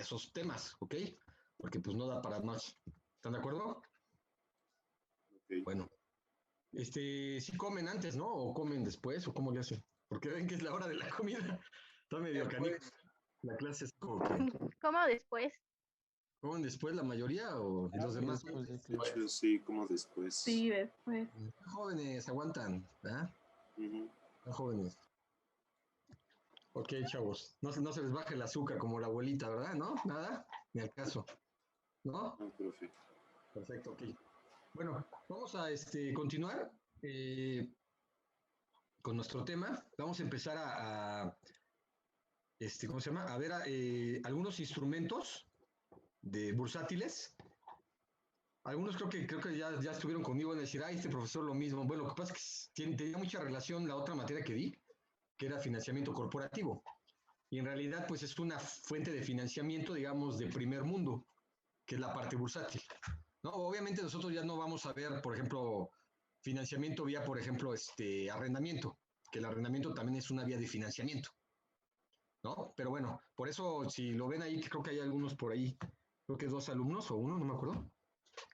esos temas, ¿ok? Porque pues no da para más. ¿Están de acuerdo? Ok. Bueno, ¿sí comen antes, no? ¿O comen después? ¿O cómo le hacen? Porque ven que es la hora de la comida. Está medio canijo. Pues, La clase es como que... ¿Cómo después? ¿Comen después la mayoría o los Sí, demás? después de de clase. hecho, sí, como después. Sí, después. Jóvenes, aguantan, ¿verdad? Ujú. Están jóvenes. Ok, chavos. No se les baje el azúcar como la abuelita, ¿verdad? ¿No? Nada, ni al caso. ¿No? No, profe. Perfecto, ok. Bueno, vamos a continuar con nuestro tema. Vamos a empezar ¿cómo se llama? A ver algunos instrumentos de bursátiles. Algunos creo que ya estuvieron conmigo en decir, este profesor lo mismo. Bueno, lo que pasa es que tenía mucha relación la otra materia que di, que era financiamiento corporativo. Y en realidad, pues es una fuente de financiamiento, digamos, de primer mundo, que es la parte bursátil. ¿No? Obviamente nosotros ya no vamos a ver, por ejemplo, financiamiento vía, por ejemplo, arrendamiento, que el arrendamiento también es una vía de financiamiento, ¿no? Pero bueno, por eso, si lo ven ahí, creo que hay algunos por ahí, creo que 2 alumnos o uno, no me acuerdo,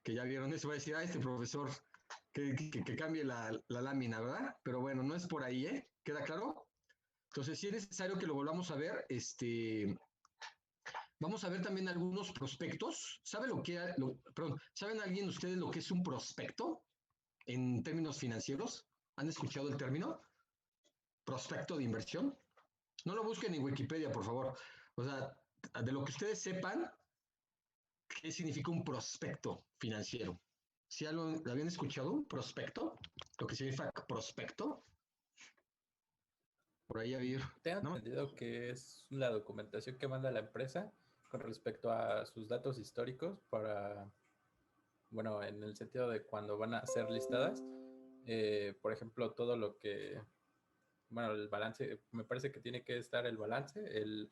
que ya vieron eso, va a decir, este profesor, que cambie la lámina, ¿verdad? Pero bueno, no es por ahí, ¿eh? ¿Queda claro? Entonces, si es necesario que lo volvamos a ver, vamos a ver también algunos prospectos. ¿Saben alguien de ustedes lo que es un prospecto en términos financieros? ¿Han escuchado el término? Prospecto de inversión. No lo busquen en Wikipedia, por favor. O sea, de lo que ustedes sepan, ¿qué significa un prospecto financiero? ¿Sí lo habían escuchado? ¿Un prospecto? Lo que significa prospecto. Por ahí había... Tengo ¿no? entendido que es la documentación que manda la empresa con respecto a sus datos históricos para, bueno, en el sentido de cuando van a ser listadas, por ejemplo, todo lo que, bueno, el balance, me parece que tiene que estar el balance, el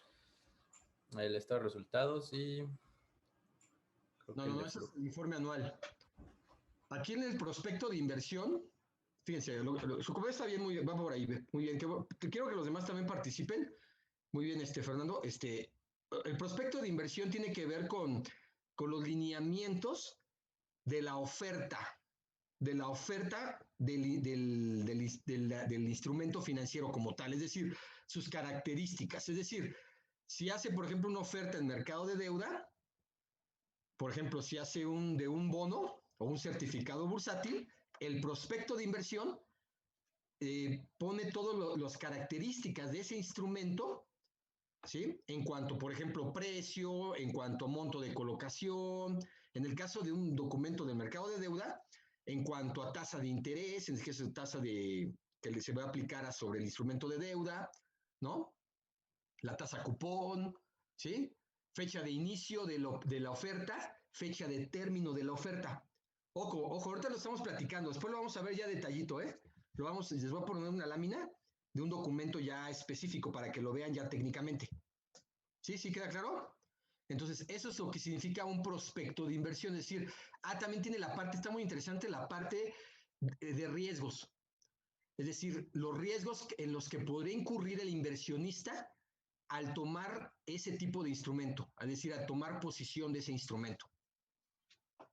estado de resultados y creo que el de Ese es flujo. el informe anual. Aquí en el prospecto de inversión, fíjense, su comentario está bien, va por ahí, muy bien. Quiero que los demás también participen. Muy bien, Fernando. El prospecto de inversión tiene que ver con los lineamientos de la oferta, del instrumento financiero como tal, es decir, sus características. Es decir, si hace, por ejemplo, una oferta en mercado de deuda, por ejemplo, si hace de un bono o un certificado bursátil, el prospecto de inversión pone todas las características de ese instrumento, ¿sí? En cuanto, por ejemplo, precio, en cuanto a monto de colocación, en el caso de un documento del mercado de deuda, en cuanto a tasa de interés, en el caso de tasa que se va a aplicar sobre el instrumento de deuda, ¿no? La tasa cupón, ¿sí? Fecha de inicio de la oferta, fecha de término de la oferta. Ojo, ahorita lo estamos platicando, después lo vamos a ver ya detallito, ¿eh? Les voy a poner una lámina de un documento ya específico para que lo vean ya técnicamente. ¿Sí? ¿Sí queda claro? Entonces, eso es lo que significa un prospecto de inversión, es decir, también tiene la parte, está muy interesante la parte de riesgos, es decir, los riesgos en los que podría incurrir el inversionista al tomar ese tipo de instrumento, es decir, al tomar posición de ese instrumento.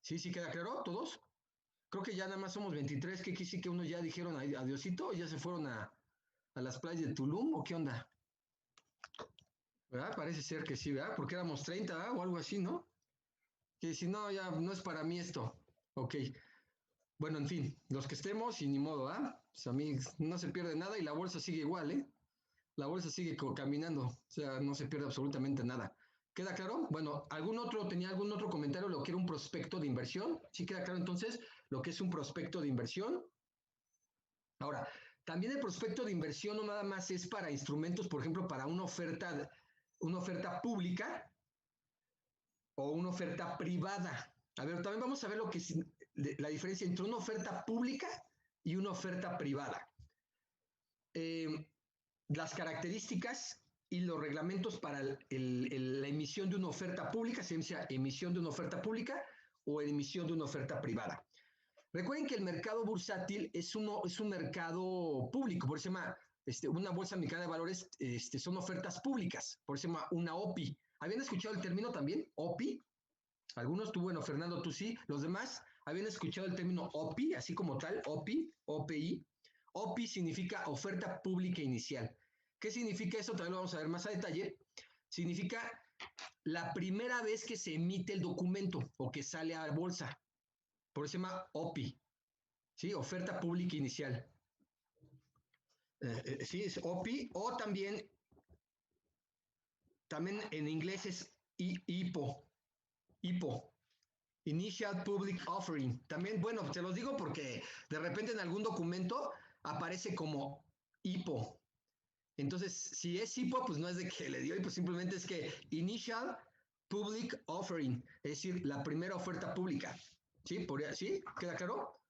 ¿Sí? ¿Sí queda claro todos? Creo que ya nada más somos 23, que sí que unos ya dijeron adiosito, ya se fueron a las playas de Tulum, ¿o qué onda? ¿Verdad? Parece ser que sí, ¿verdad? Porque éramos 30, ¿verdad? O algo así, ¿no? Que si no, ya no es para mí esto. Ok. Bueno, en fin, los que estemos y ni modo, ¿ah? Pues a mí no se pierde nada y la bolsa sigue igual, ¿eh? La bolsa sigue caminando, o sea, no se pierde absolutamente nada. ¿Queda claro? Bueno, ¿tenía algún otro comentario lo que era un prospecto de inversión? ¿Sí queda claro entonces lo que es un prospecto de inversión? Ahora, también el prospecto de inversión no nada más es para instrumentos, por ejemplo, para una oferta pública o una oferta privada. A ver, también vamos a ver lo que es la diferencia entre una oferta pública y una oferta privada. Las características y los reglamentos para la emisión de una oferta pública, se llama emisión de una oferta pública o emisión de una oferta privada. Recuerden que el mercado bursátil es un mercado público, por eso se llama una bolsa mexicana de valores, son ofertas públicas, por eso se llama una OPI, ¿Habían escuchado el término también? OPI. Algunos, tú, bueno, Fernando, tú sí. Los demás, ¿habían escuchado el término OPI, así como tal? OPI, OPI. OPI significa oferta pública inicial. ¿Qué significa eso? También lo vamos a ver más a detalle. Significa la primera vez que se emite el documento o que sale a bolsa. Por eso se llama OPI, ¿sí? Oferta pública inicial. Sí, es OPI, o también en inglés es IPO, IPO, Initial Public Offering. También, bueno, te los digo porque de repente en algún documento aparece como IPO. Entonces, si es IPO, pues no es de que le dio IPO, simplemente es que Initial Public Offering, es decir, la primera oferta pública. ¿Sí? ¿Sí? ¿Queda claro?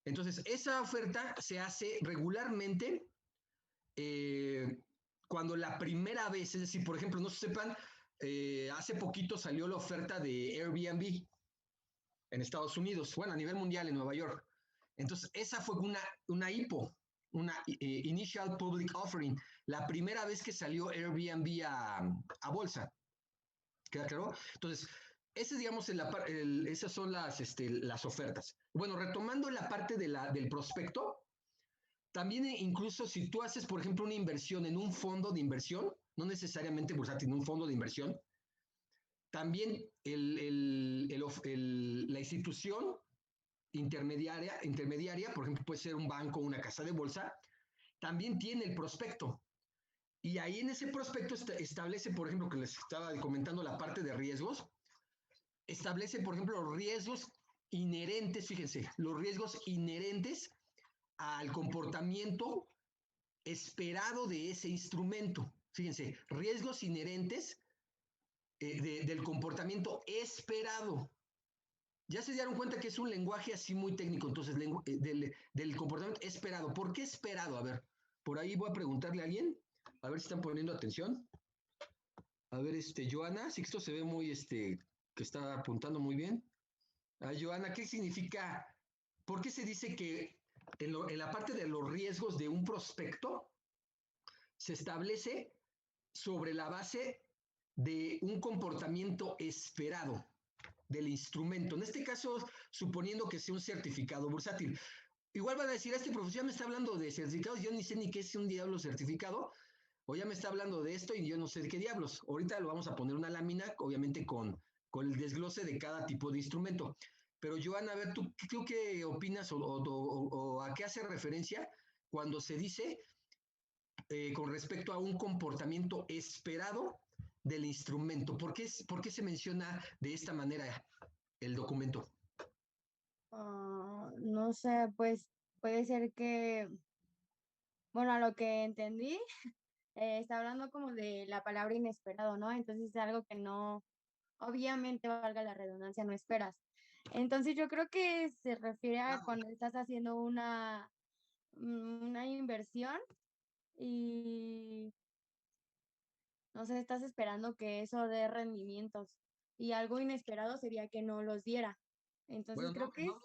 Entonces, esa oferta se hace regularmente cuando la primera vez, es decir, por ejemplo, no se sepan, hace poquito salió la oferta de Airbnb en Estados Unidos, bueno, a nivel mundial en Nueva York. Entonces, esa fue una IPO, una Initial Public Offering, la primera vez que salió Airbnb a bolsa. ¿Queda claro? Entonces, digamos, esas son las ofertas. Bueno, retomando la parte del prospecto, también incluso si tú haces, por ejemplo, una inversión en un fondo de inversión, no necesariamente bursátil, en un fondo de inversión, también la institución intermediaria, por ejemplo, puede ser un banco o una casa de bolsa, también tiene el prospecto. Y ahí en ese prospecto establece, por ejemplo, que les estaba comentando la parte de riesgos, establece, por ejemplo, los riesgos inherentes, fíjense, los riesgos inherentes al comportamiento esperado de ese instrumento. Fíjense, riesgos inherentes del comportamiento esperado. Ya se dieron cuenta que es un lenguaje así muy técnico, entonces, del comportamiento esperado. ¿Por qué esperado? A ver, por ahí voy a preguntarle a alguien, a ver si están poniendo atención. A ver, Joana, sí que esto se ve muy, que está apuntando muy bien. Joana, ¿qué significa? ¿Por qué se dice que en la parte de los riesgos de un prospecto se establece sobre la base de un comportamiento esperado del instrumento? En este caso, suponiendo que sea un certificado bursátil. Igual van a decir, este profesor ya me está hablando de certificados, yo ni sé ni qué es un diablo certificado, o ya me está hablando de esto y yo no sé de qué diablos. Ahorita lo vamos a poner una lámina, obviamente con el desglose de cada tipo de instrumento. Pero Joana, a ver, ¿tú qué opinas o a qué hace referencia cuando se dice con respecto a un comportamiento esperado del instrumento? ¿Por qué se menciona de esta manera el documento? No sé, pues puede ser que, bueno, a lo que entendí, está hablando como de la palabra inesperado, ¿no? Entonces es algo que no, obviamente, valga la redundancia, no esperas. Entonces yo creo que se refiere a cuando estás haciendo una inversión y, no sé, estás esperando que eso dé rendimientos y algo inesperado sería que no los diera. Entonces Bueno, creo que no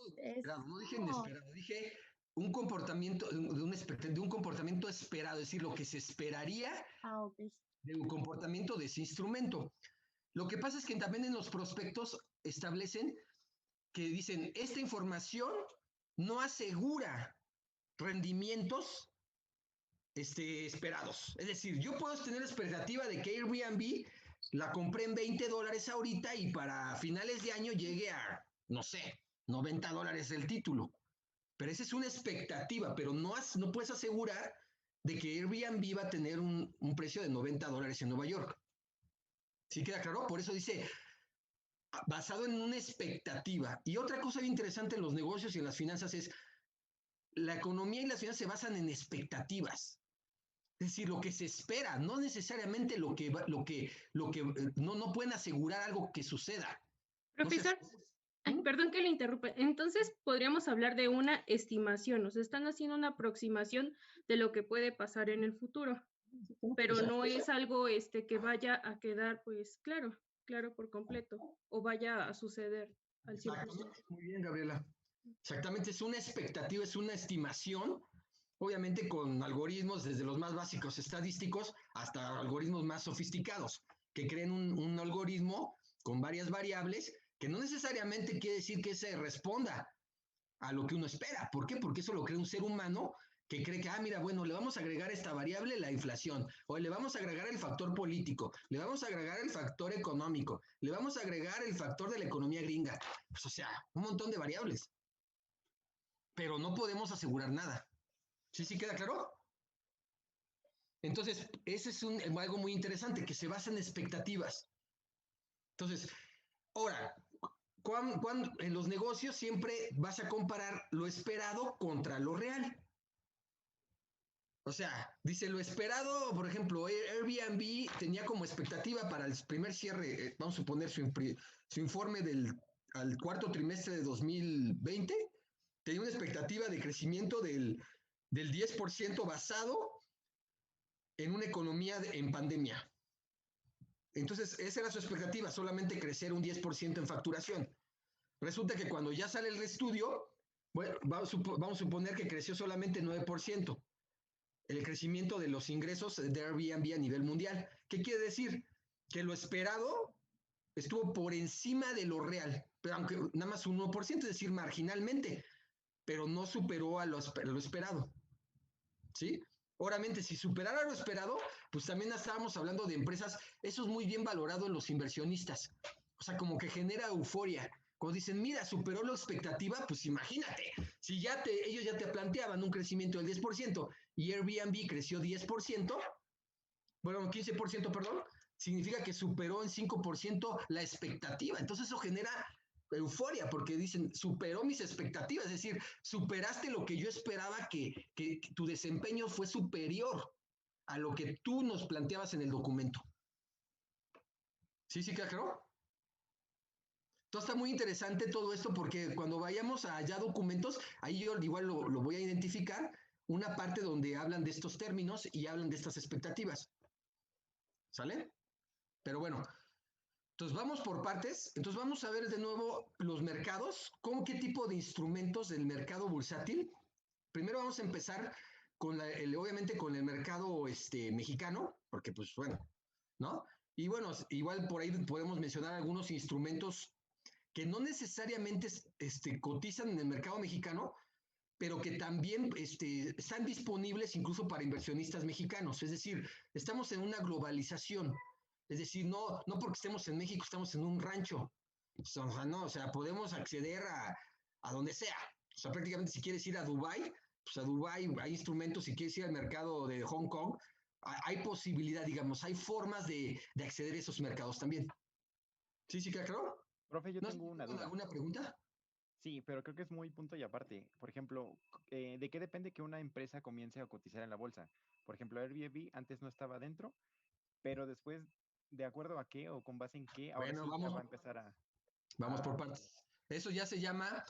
dije como, inesperado, dije un comportamiento, de un comportamiento esperado, es decir, lo que se esperaría ok. de un comportamiento de ese instrumento. Lo que pasa es que también en los prospectos establecen que dicen, esta información no asegura rendimientos esperados. Es decir, yo puedo tener expectativa de que Airbnb la compré en $20 ahorita y para finales de año llegue a, no sé, $90 el título. Pero esa es una expectativa, pero no puedes asegurar de que Airbnb va a tener un precio de $90 en Nueva York. ¿Sí queda claro? Por eso dice, basado en una expectativa. Y otra cosa bien interesante en los negocios y en las finanzas es, la economía y las finanzas se basan en expectativas. Es decir, lo que se espera, no necesariamente no pueden asegurar algo que suceda. Profesor, perdón que le interrumpa. Entonces, podríamos hablar de una estimación. Nos están haciendo una aproximación de lo que puede pasar en el futuro, pero no es algo que vaya a quedar, pues, claro por completo, o vaya a suceder al 100%. Muy bien, Gabriela. Exactamente, es una expectativa, es una estimación, obviamente con algoritmos desde los más básicos estadísticos hasta algoritmos más sofisticados. que creen un algoritmo con varias variables que no necesariamente quiere decir que se responda a lo que uno espera. ¿Por qué? Porque eso lo crea un ser humano que cree que, mira, bueno, le vamos a agregar esta variable, la inflación, o le vamos a agregar el factor político, le vamos a agregar el factor económico, le vamos a agregar el factor de la economía gringa. Pues, o sea, un montón de variables. Pero no podemos asegurar nada. ¿Sí queda claro? Entonces, ese es algo muy interesante, que se basa en expectativas. Entonces, ahora, cuando en los negocios siempre vas a comparar lo esperado contra lo real. O sea, dice lo esperado, por ejemplo, Airbnb tenía como expectativa para el primer cierre, vamos a suponer su informe al cuarto trimestre de 2020, tenía una expectativa de crecimiento del 10% basado en una economía en pandemia. Entonces, esa era su expectativa, solamente crecer un 10% en facturación. Resulta que cuando ya sale el estudio, bueno, vamos a suponer que creció solamente 9%. El crecimiento de los ingresos de Airbnb a nivel mundial. ¿Qué quiere decir? Que lo esperado estuvo por encima de lo real, pero aunque nada más un 1%, es decir, marginalmente, pero no superó a lo esperado. ¿Sí? Obviamente, si superara lo esperado, pues también estábamos hablando de empresas, eso es muy bien valorado en los inversionistas. O sea, como que genera euforia. Cuando dicen, mira, superó la expectativa, pues imagínate, si ellos ya te planteaban un crecimiento del 10% y Airbnb creció 10%, bueno, 15%, perdón, significa que superó en 5% la expectativa. Entonces eso genera euforia porque dicen, superó mis expectativas, es decir, superaste lo que yo esperaba que tu desempeño fue superior a lo que tú nos planteabas en el documento. ¿Sí queda claro? Entonces está muy interesante todo esto porque cuando vayamos a ya documentos, ahí yo igual lo voy a identificar, una parte donde hablan de estos términos y hablan de estas expectativas. ¿Sale? Pero bueno, entonces vamos por partes. Entonces vamos a ver de nuevo los mercados, qué tipo de instrumentos del mercado bursátil. Primero vamos a empezar obviamente con el mercado mexicano, porque pues bueno, ¿no? Y bueno, igual por ahí podemos mencionar algunos instrumentos que no necesariamente cotizan en el mercado mexicano, pero que también están disponibles incluso para inversionistas mexicanos. Es decir, estamos en una globalización. Es decir, no porque estemos en México, estamos en un rancho. O sea, no, o sea, podemos acceder a donde sea. O sea, prácticamente si quieres ir a Dubái, pues a Dubái hay instrumentos. Si quieres ir al mercado de Hong Kong, hay posibilidad, digamos, hay formas de acceder a esos mercados también. ¿Sí queda claro? Profe, yo ¿No tengo una duda. ¿Alguna pregunta? Sí, pero creo que es muy punto y aparte. Por ejemplo, ¿de qué depende que una empresa comience a cotizar en la bolsa? Por ejemplo, Airbnb antes no estaba dentro, pero después, ¿de acuerdo a qué o con base en qué? Ahora Bueno, sí ya va a empezar a... Vamos por partes. Eso ya se llama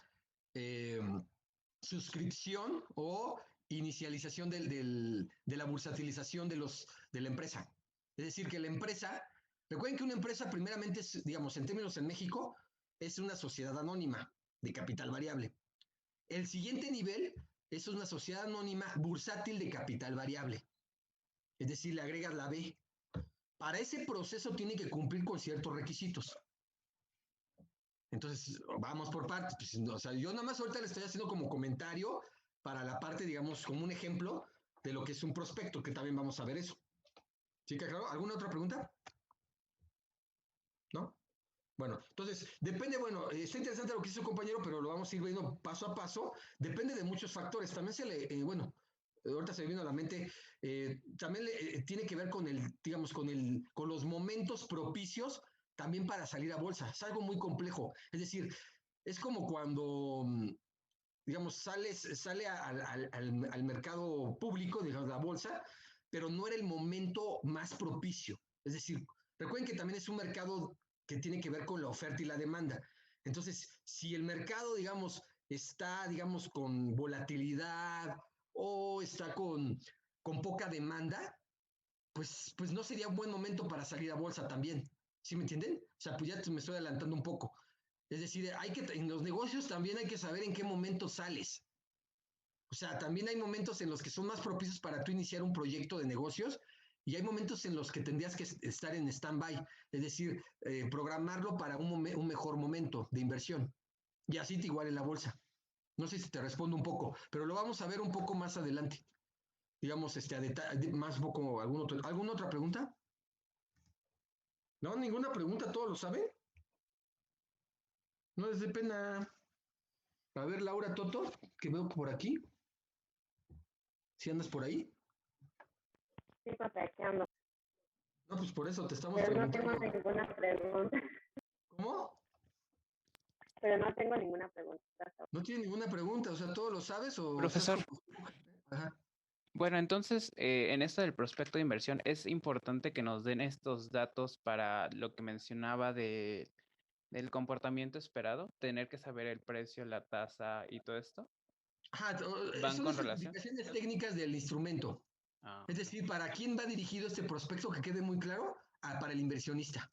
suscripción o inicialización de la bursatilización de la empresa. Es decir, que la empresa, recuerden que una empresa primeramente, digamos, en términos en México, es una sociedad anónima de capital variable. El siguiente nivel es una sociedad anónima bursátil de capital variable. Es decir, le agregas la B. Para ese proceso tiene que cumplir con ciertos requisitos. Entonces, vamos por partes. Pues, o sea, yo nada más ahorita le estoy haciendo como comentario para la parte, digamos, como un ejemplo de lo que es un prospecto, que también vamos a ver eso. ¿Sí que claro? ¿Alguna otra pregunta? ¿No? Bueno, entonces, depende, bueno, está interesante lo que hizo el compañero, pero lo vamos a ir viendo paso a paso. Depende de muchos factores. También bueno, ahorita se me vino a la mente, también tiene que ver con digamos, con los momentos propicios también para salir a bolsa. Es algo muy complejo. Es decir, es como cuando, digamos, sale al mercado público, digamos, la bolsa, pero no era el momento más propicio. Es decir, recuerden que también es un mercado que tiene que ver con la oferta y la demanda. Entonces, si el mercado, digamos, está, digamos, con volatilidad o está con poca demanda, pues no sería un buen momento para salir a bolsa también. ¿Sí me entienden? O sea, pues ya me estoy adelantando un poco. Es decir, en los negocios también hay que saber en qué momento sales. O sea, también hay momentos en los que son más propicios para tú iniciar un proyecto de negocios Y hay momentos en los que tendrías que estar en stand-by, es decir, programarlo para un mejor momento de inversión. Y así te igual en la bolsa. No sé si te respondo un poco, pero lo vamos a ver un poco más adelante. Digamos, más poco, ¿alguna otra pregunta? No, ninguna pregunta, ¿todos lo saben? No les dé pena. A ver, Laura Toto, que veo por aquí. ¿Si andas por ahí? Sí, pues aquí ando. No, pues por eso te estamos Pero no tengo preguntando. ninguna pregunta. ¿Cómo? Pero no tengo ninguna pregunta. No tiene ninguna pregunta, o sea, ¿todo lo sabes o Profesor. estás como... Ajá. Bueno, entonces, en esto del prospecto de inversión, es importante que nos den estos datos para lo que mencionaba del comportamiento esperado, tener que saber el precio, la tasa y todo esto. Ajá, ¿Van son con las relación? especificaciones técnicas del instrumento. Ah, Es decir, ¿para quién va dirigido este prospecto? Que quede muy claro, para el inversionista.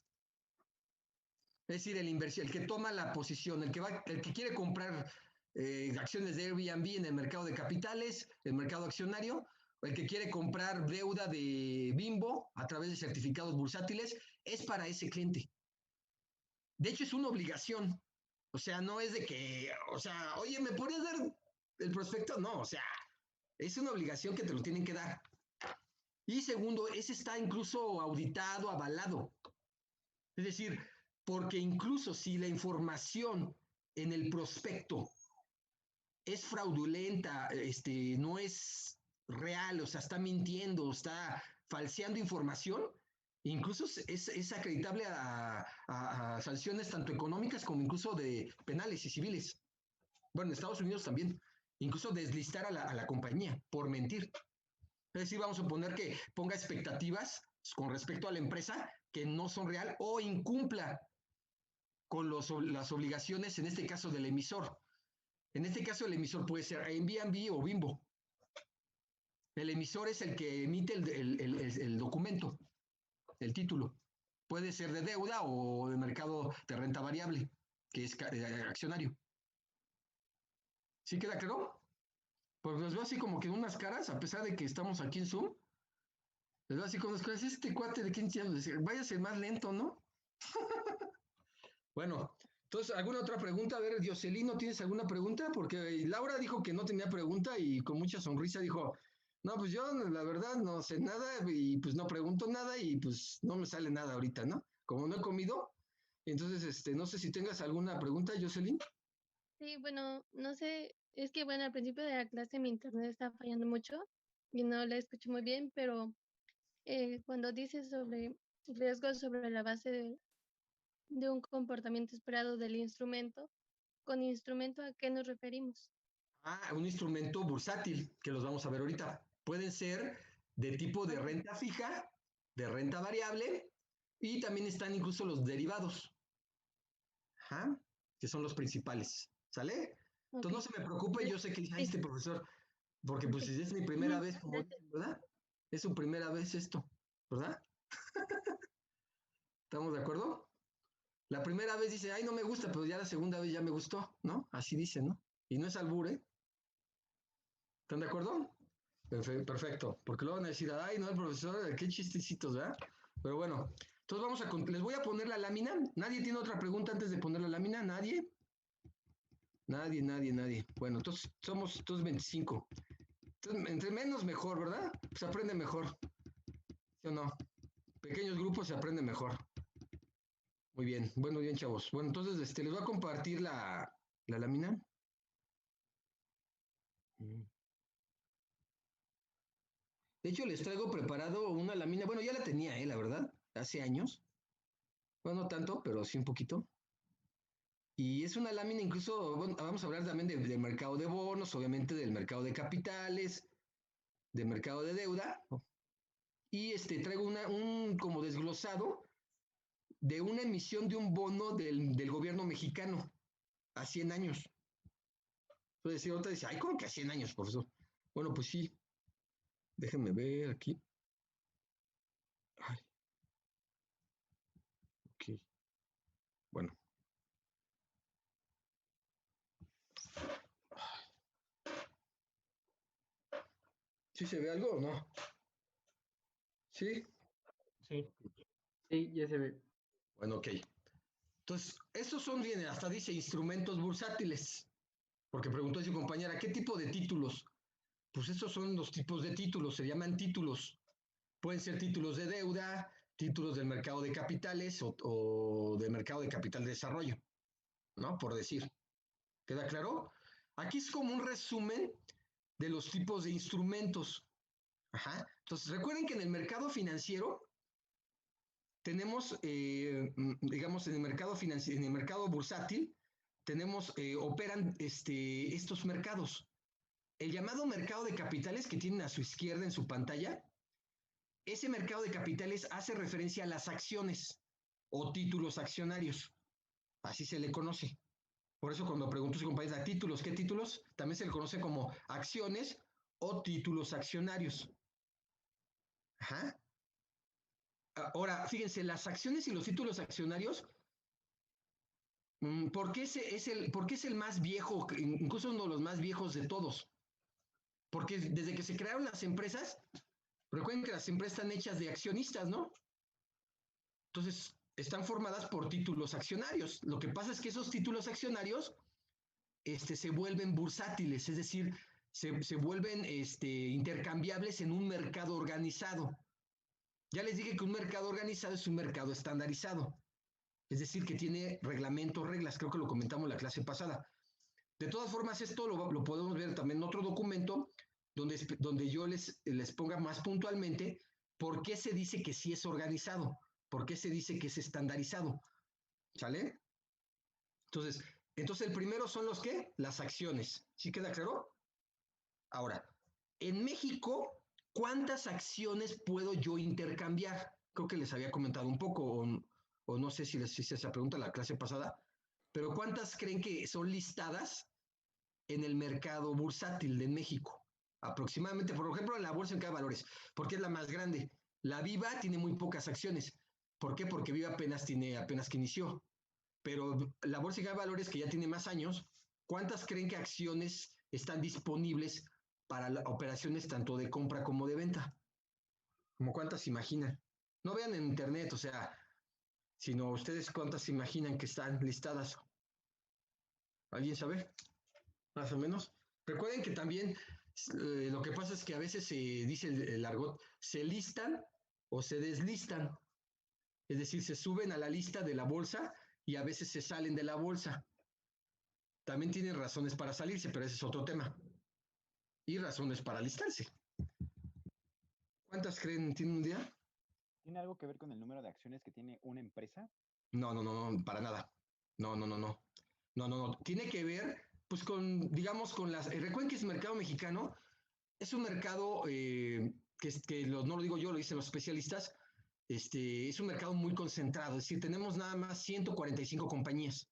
Es decir, el que toma la posición, el que quiere comprar acciones de Airbnb en el mercado de capitales, el mercado accionario, o el que quiere comprar deuda de Bimbo a través de certificados bursátiles, es para ese cliente. De hecho, es una obligación. O sea, no es de que, o sea, oye, ¿me podrías dar el prospecto? No, o sea, es una obligación que te lo tienen que dar. Y segundo, ese está incluso auditado, avalado. Es decir, porque incluso si la información en el prospecto es fraudulenta, no es real, o sea, está mintiendo, está falseando información, incluso es acreditable a sanciones tanto económicas como incluso de penales y civiles. Bueno, en Estados Unidos también, incluso deslistar a la compañía por mentir. Es decir, vamos a suponer que ponga expectativas con respecto a la empresa que no son real o incumpla con las obligaciones, en este caso del emisor. En este caso el emisor puede ser Airbnb o Bimbo. El emisor es el que emite el documento, el título. Puede ser de deuda o de mercado de renta variable, que es accionario. ¿Sí queda claro? Pues los veo así como que en unas caras, a pesar de que estamos aquí en Zoom, les veo así con unas caras, este cuate de 15 años, váyase más lento, ¿no? Bueno, entonces, ¿alguna otra pregunta? A ver, Dioselino, ¿tienes alguna pregunta? Porque Laura dijo que no tenía pregunta y con mucha sonrisa dijo, no, pues yo la verdad no sé nada y pues no pregunto nada y pues no me sale nada ahorita, ¿no? Como no he comido, entonces, no sé si tengas alguna pregunta, Jocelyn. Sí, bueno, no sé, es que bueno, al principio de la clase mi internet está fallando mucho y no la escucho muy bien, pero cuando dices sobre riesgos sobre la base de un comportamiento esperado del instrumento, ¿con instrumento a qué nos referimos? Un instrumento bursátil, que los vamos a ver ahorita. Pueden ser de tipo de Ok. renta fija, de renta variable, y también están incluso los derivados, ajá, que son los principales. ¿Sale? Entonces no Ok. se me preocupe, yo sé que dice, ay, Sí, este profesor, porque pues ok. si es mi primera Ujú, vez, como gracias. dicen, ¿verdad? Es su primera vez esto, ¿verdad? ¿Estamos de acuerdo? La primera vez dice, ay, no me gusta, pero ya la segunda vez ya me gustó, ¿no? Así dicen, ¿no? Y no es albur, ¿eh? ¿Están de acuerdo? Perfecto, porque luego van a decir, ay, no, el profesor, qué chistecitos, ¿verdad? Pero bueno, entonces les voy a poner la lámina. ¿Nadie tiene otra pregunta antes de poner la lámina? ¿Nadie? Nadie. Bueno, entonces somos 25. Entonces, entre menos mejor, ¿verdad? Se aprende mejor. ¿Sí o no? Pequeños grupos se aprende mejor. Muy bien, bueno, bien, chavos. Bueno, entonces les voy a compartir la lámina. De hecho, les traigo preparado una lámina. Bueno, ya la tenía, la verdad, hace años. Bueno, no tanto, pero sí un poquito. Y es una lámina incluso, bueno, vamos a hablar también del mercado de bonos, obviamente del mercado de capitales, del mercado de deuda, ¿no? Y traigo un como desglosado de una emisión de un bono del gobierno mexicano a 100 años. Entonces, si otra dice, ay, ¿cómo que a 100 años, profesor? Bueno, pues sí, déjenme ver aquí. Ay, ok, bueno. ¿Sí se ve algo o no? ¿Sí? Sí. Sí, ya se ve. Bueno, ok. Entonces, estos son, bien, hasta dice instrumentos bursátiles, porque preguntó su compañera, ¿qué tipo de títulos? Pues estos son los tipos de títulos, se llaman títulos. Pueden ser títulos de deuda, títulos del mercado de capitales o del mercado de capital de desarrollo, ¿no? Por decir. ¿Queda claro? Aquí es como un resumen de los tipos de instrumentos. Ajá. Entonces, recuerden que en el mercado financiero tenemos, digamos, en el mercado financiero, en el mercado bursátil, tenemos, operan estos mercados. El llamado mercado de capitales que tienen a su izquierda en su pantalla, ese mercado de capitales hace referencia a las acciones o títulos accionarios. Así se le conoce. Por eso cuando pregunto a su compañera títulos, ¿qué títulos? También se le conoce como acciones o títulos accionarios. Ajá. Ahora, fíjense, las acciones y los títulos accionarios, ¿por qué es el más viejo, incluso uno de los más viejos de todos? Porque desde que se crearon las empresas, recuerden que las empresas están hechas de accionistas, ¿no? Entonces, están formadas por títulos accionarios. Lo que pasa es que esos títulos accionarios se vuelven bursátiles, es decir, se vuelven intercambiables en un mercado organizado. Ya les dije que un mercado organizado es un mercado estandarizado, es decir, que tiene reglamentos, reglas, creo que lo comentamos en la clase pasada. De todas formas, esto lo podemos ver también en otro documento donde yo les ponga más puntualmente por qué se dice que sí es organizado, por qué se dice que es estandarizado. ¿Sale? Entonces el primero son los ¿qué? Las acciones. ¿Sí queda claro? Ahora, en México, ¿cuántas acciones puedo yo intercambiar? Creo que les había comentado un poco, o no sé si les hice esa pregunta en la clase pasada, pero ¿cuántas creen que son listadas en el mercado bursátil de México? Aproximadamente, por ejemplo, en la Bolsa de Valores, porque es la más grande. La Viva tiene muy pocas acciones. ¿Por qué? Porque Viva apenas que inició. Pero la Bolsa de Valores, que ya tiene más años, ¿cuántas creen que acciones están disponibles para operaciones tanto de compra como de venta? ¿Cómo cuántas se imaginan? No vean en internet, o sea, sino ustedes cuántas se imaginan que están listadas. ¿Alguien sabe? Más o menos. Recuerden que también lo que pasa es que a veces se dice el argot, se listan o se deslistan. Es decir, se suben a la lista de la bolsa y a veces se salen de la bolsa. También tienen razones para salirse, pero ese es otro tema. Y razones para alistarse. ¿Cuántas creen? ¿Tienen un día? ¿Tiene algo que ver con el número de acciones que tiene una empresa? No, para nada. No. Tiene que ver, pues, digamos, con las. Recuerden que es mercado mexicano, es un mercado no lo digo yo, lo dicen los especialistas, es un mercado muy concentrado, es decir, tenemos nada más 145 compañías.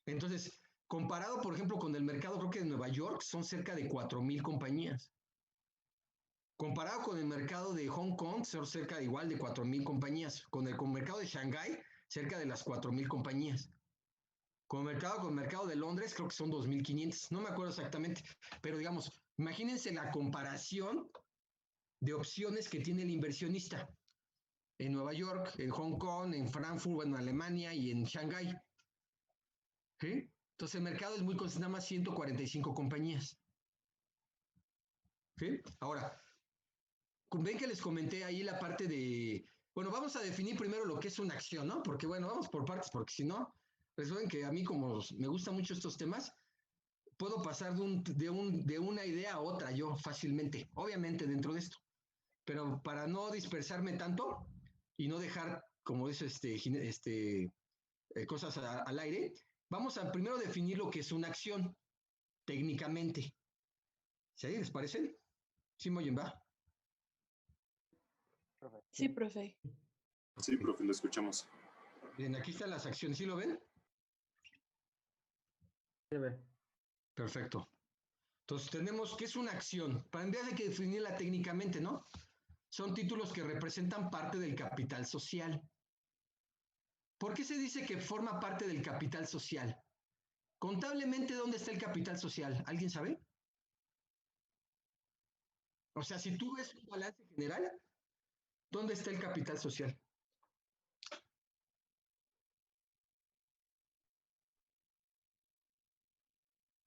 Entonces, comparado, por ejemplo, con el mercado, creo que de Nueva York, son cerca de 4,000 compañías. Comparado con el mercado de Hong Kong, son cerca de igual de 4,000 compañías. Con el mercado de Shanghái, cerca de las 4,000 compañías. Con el mercado de Londres, creo que son 2,500. No me acuerdo exactamente, pero digamos, imagínense la comparación de opciones que tiene el inversionista en Nueva York, en Hong Kong, en Frankfurt, en Alemania y en Shanghái. ¿Sí? Entonces el mercado es muy concentrado, nada más 145 compañías. ¿Sí? Ahora, ven que les comenté ahí la parte de, bueno, vamos a definir primero lo que es una acción, ¿no? Porque bueno, vamos por partes, porque si no, resuelven que a mí como me gustan mucho estos temas, puedo pasar de una idea a otra yo fácilmente, obviamente dentro de esto. Pero para no dispersarme tanto y no dejar, como dice cosas al aire, vamos a primero definir lo que es una acción técnicamente. ¿Sí? ¿Les parece? ¿Sí me oyen, va? Sí, profe. Sí, profe, lo escuchamos. Bien, aquí están las acciones, ¿sí lo ven? Se ve. Perfecto. Entonces tenemos, ¿qué es una acción? Para empezar hay que definirla técnicamente, ¿no? Son títulos que representan parte del capital social. ¿Por qué se dice que forma parte del capital social? Contablemente, ¿dónde está el capital social? ¿Alguien sabe? O sea, si tú ves un balance general, ¿Dónde está el capital social?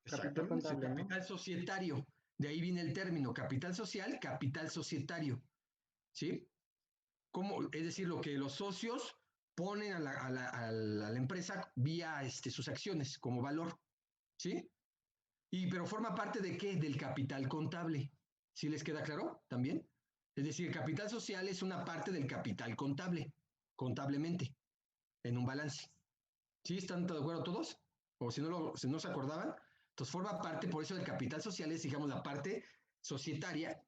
Capital contable, ¿no? Capital societario. De ahí viene el término, capital social, capital societario. ¿Sí? ¿Cómo? Es decir, lo que los socios ponen a la empresa vía sus acciones como valor. ¿Sí? Pero forma parte de qué? Del capital contable. ¿Sí les queda claro también? Es decir, el capital social es una parte del capital contable, contablemente, en un balance. ¿Sí están de acuerdo todos? O si no se acordaban. Entonces forma parte, por eso del capital social es, digamos, la parte societaria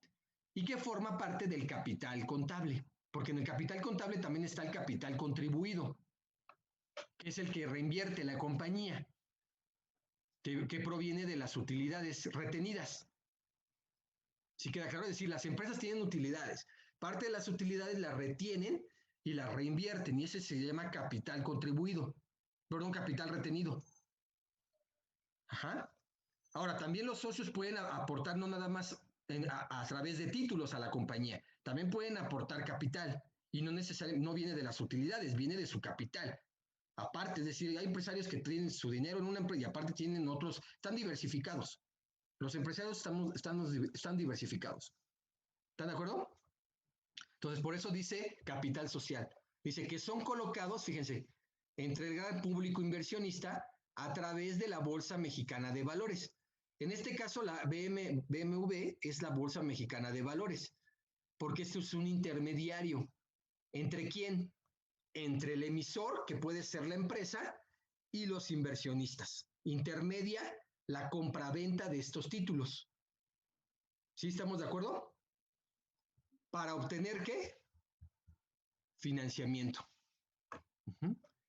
y que forma parte del capital contable. Porque en el capital contable también está el capital contribuido, que es el que reinvierte la compañía, que proviene de las utilidades retenidas. ¿Sí queda claro? Es decir, las empresas tienen utilidades. Parte de las utilidades las retienen y las reinvierten, y ese se llama capital contribuido. Perdón, capital retenido. Ajá. Ahora, también los socios pueden aportar no nada más a través de títulos a la compañía, también pueden aportar capital y no necesariamente, no viene de las utilidades, viene de su capital. Aparte, es decir, hay empresarios que tienen su dinero en una empresa y aparte tienen otros, están diversificados. Los empresarios están diversificados. ¿Están de acuerdo? Entonces, por eso dice capital social. Dice que son colocados, fíjense, entre el gran público inversionista a través de la Bolsa Mexicana de Valores. En este caso, la BMW es la Bolsa Mexicana de Valores, porque esto es un intermediario. ¿Entre quién? Entre el emisor, que puede ser la empresa, y los inversionistas. Intermedia la compraventa de estos títulos. ¿Sí estamos de acuerdo? ¿Para obtener qué? Financiamiento.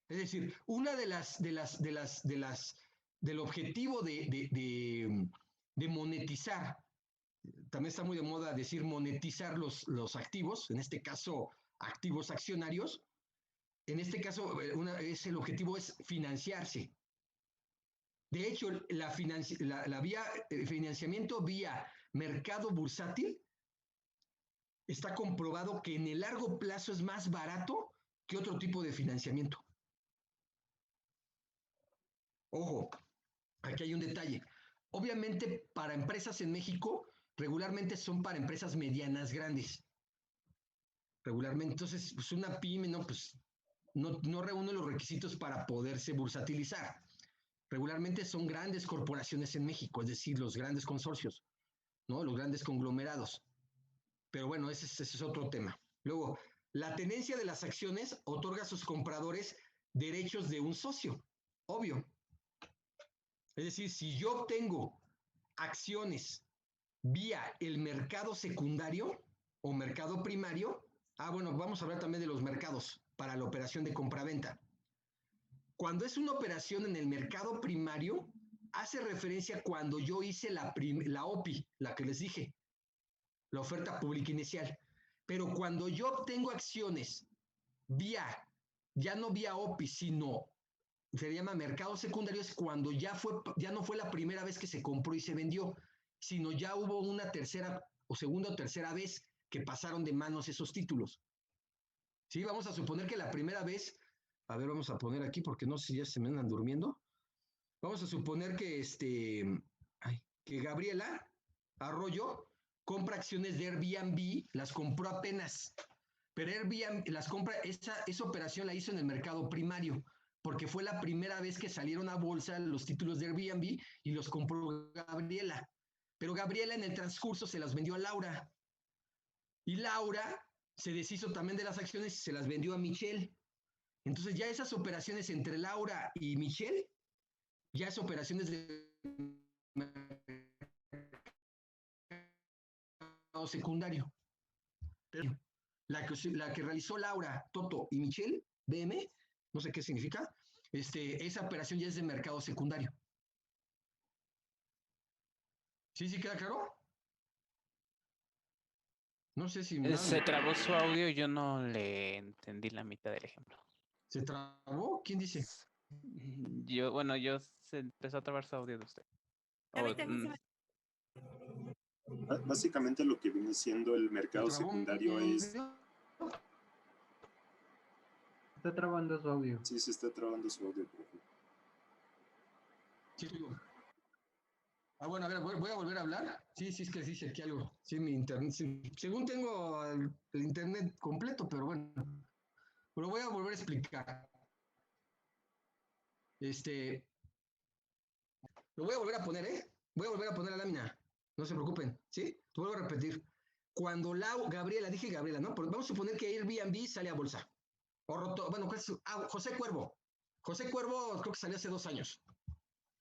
Es decir, una del objetivo de monetizar, también está muy de moda decir monetizar los activos, en este caso activos accionarios, en este caso el objetivo es financiarse. De hecho, la vía financiamiento vía mercado bursátil está comprobado que en el largo plazo es más barato que otro tipo de financiamiento. Ojo, aquí hay un detalle. Obviamente, para empresas en México, regularmente son para empresas medianas grandes. Regularmente, entonces, pues una pyme no reúne los requisitos para poderse bursatilizar. Regularmente son grandes corporaciones en México, es decir, los grandes consorcios, ¿no? Los grandes conglomerados. Pero bueno, ese es otro tema. Luego, la tenencia de las acciones otorga a sus compradores derechos de un socio, obvio. Es decir, si yo obtengo acciones vía el mercado secundario o mercado primario, bueno, vamos a hablar también de los mercados para la operación de compraventa. Cuando es una operación en el mercado primario, hace referencia cuando yo hice la OPI, la que les dije, la oferta pública inicial. Pero cuando yo obtengo acciones ya no vía OPI, sino se llama mercado secundario, es cuando ya no fue la primera vez que se compró y se vendió, sino ya hubo una tercera o segunda o tercera vez que pasaron de manos esos títulos. Sí, vamos a suponer que la primera vez, a ver, vamos a poner aquí porque no sé si ya se me andan durmiendo. Vamos a suponer que que Gabriela Arroyo compra acciones de Airbnb, las compró apenas, pero Airbnb las compra, esa operación la hizo en el mercado primario, porque fue la primera vez que salieron a bolsa los títulos de Airbnb y los compró Gabriela. Pero Gabriela en el transcurso se las vendió a Laura. Y Laura se deshizo también de las acciones y se las vendió a Michelle. Entonces ya esas operaciones entre Laura y Michelle, ya es operaciones de secundario. La que realizó Laura, Toto y Michelle, BM, no sé qué significa, esa operación ya es de mercado secundario. ¿Sí queda claro? No sé si... Se trabó su audio, yo no le entendí la mitad del ejemplo. ¿Se trabó? ¿Quién dice? Se empezó a trabar su audio de usted. Básicamente lo que viene siendo el mercado secundario es... Está trabando su audio. Sí, se está trabando su audio, profe. Sí, digo. Bueno, a ver, voy a volver a hablar. Sí, es que dice aquí algo. Sí, mi internet, sí, según tengo el internet completo, pero bueno. Pero voy a volver a explicar. Lo voy a volver a poner, ¿eh? Voy a volver a poner la lámina. No se preocupen, ¿sí? Te vuelvo a repetir. Cuando Gabriela, dije Gabriela, ¿no? Vamos a suponer que Airbnb sale a bolsa. Bueno, José Cuervo. José Cuervo creo que salió hace 2 años.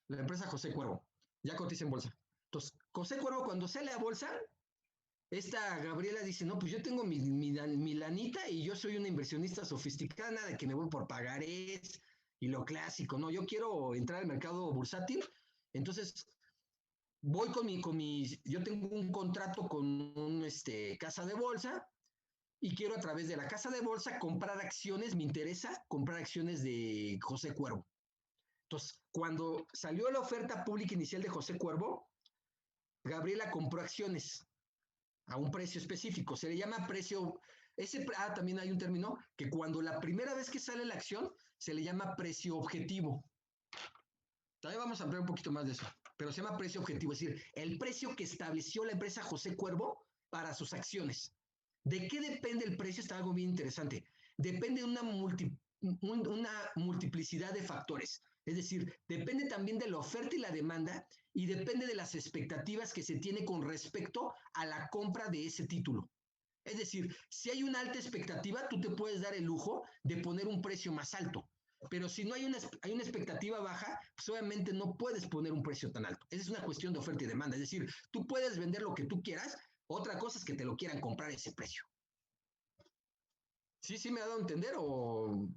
La empresa José Cuervo. Ya cotiza en bolsa. Entonces, José Cuervo cuando sale a bolsa, esta Gabriela dice, no, pues yo tengo mi lanita y yo soy una inversionista sofisticada, de que me voy por pagarés y lo clásico, ¿no? Yo quiero entrar al mercado bursátil, entonces voy yo tengo un contrato con un casa de bolsa y quiero a través de la casa de bolsa comprar acciones, me interesa comprar acciones de José Cuervo. Entonces, cuando salió la oferta pública inicial de José Cuervo, Gabriela compró acciones a un precio específico, se le llama precio, también hay un término que cuando la primera vez que sale la acción, se le llama precio objetivo. También vamos a ampliar un poquito más de eso, pero se llama precio objetivo, es decir, el precio que estableció la empresa José Cuervo para sus acciones. ¿De qué depende el precio? Está algo bien interesante. Depende de una multiplicidad de factores. Es decir, depende también de la oferta y la demanda y depende de las expectativas que se tiene con respecto a la compra de ese título. Es decir, si hay una alta expectativa, tú te puedes dar el lujo de poner un precio más alto. Pero si no hay una expectativa baja, pues obviamente no puedes poner un precio tan alto. Esa es una cuestión de oferta y demanda. Es decir, tú puedes vender lo que tú quieras, otra cosa es que te lo quieran comprar a ese precio. ¿Sí me ha dado a entender o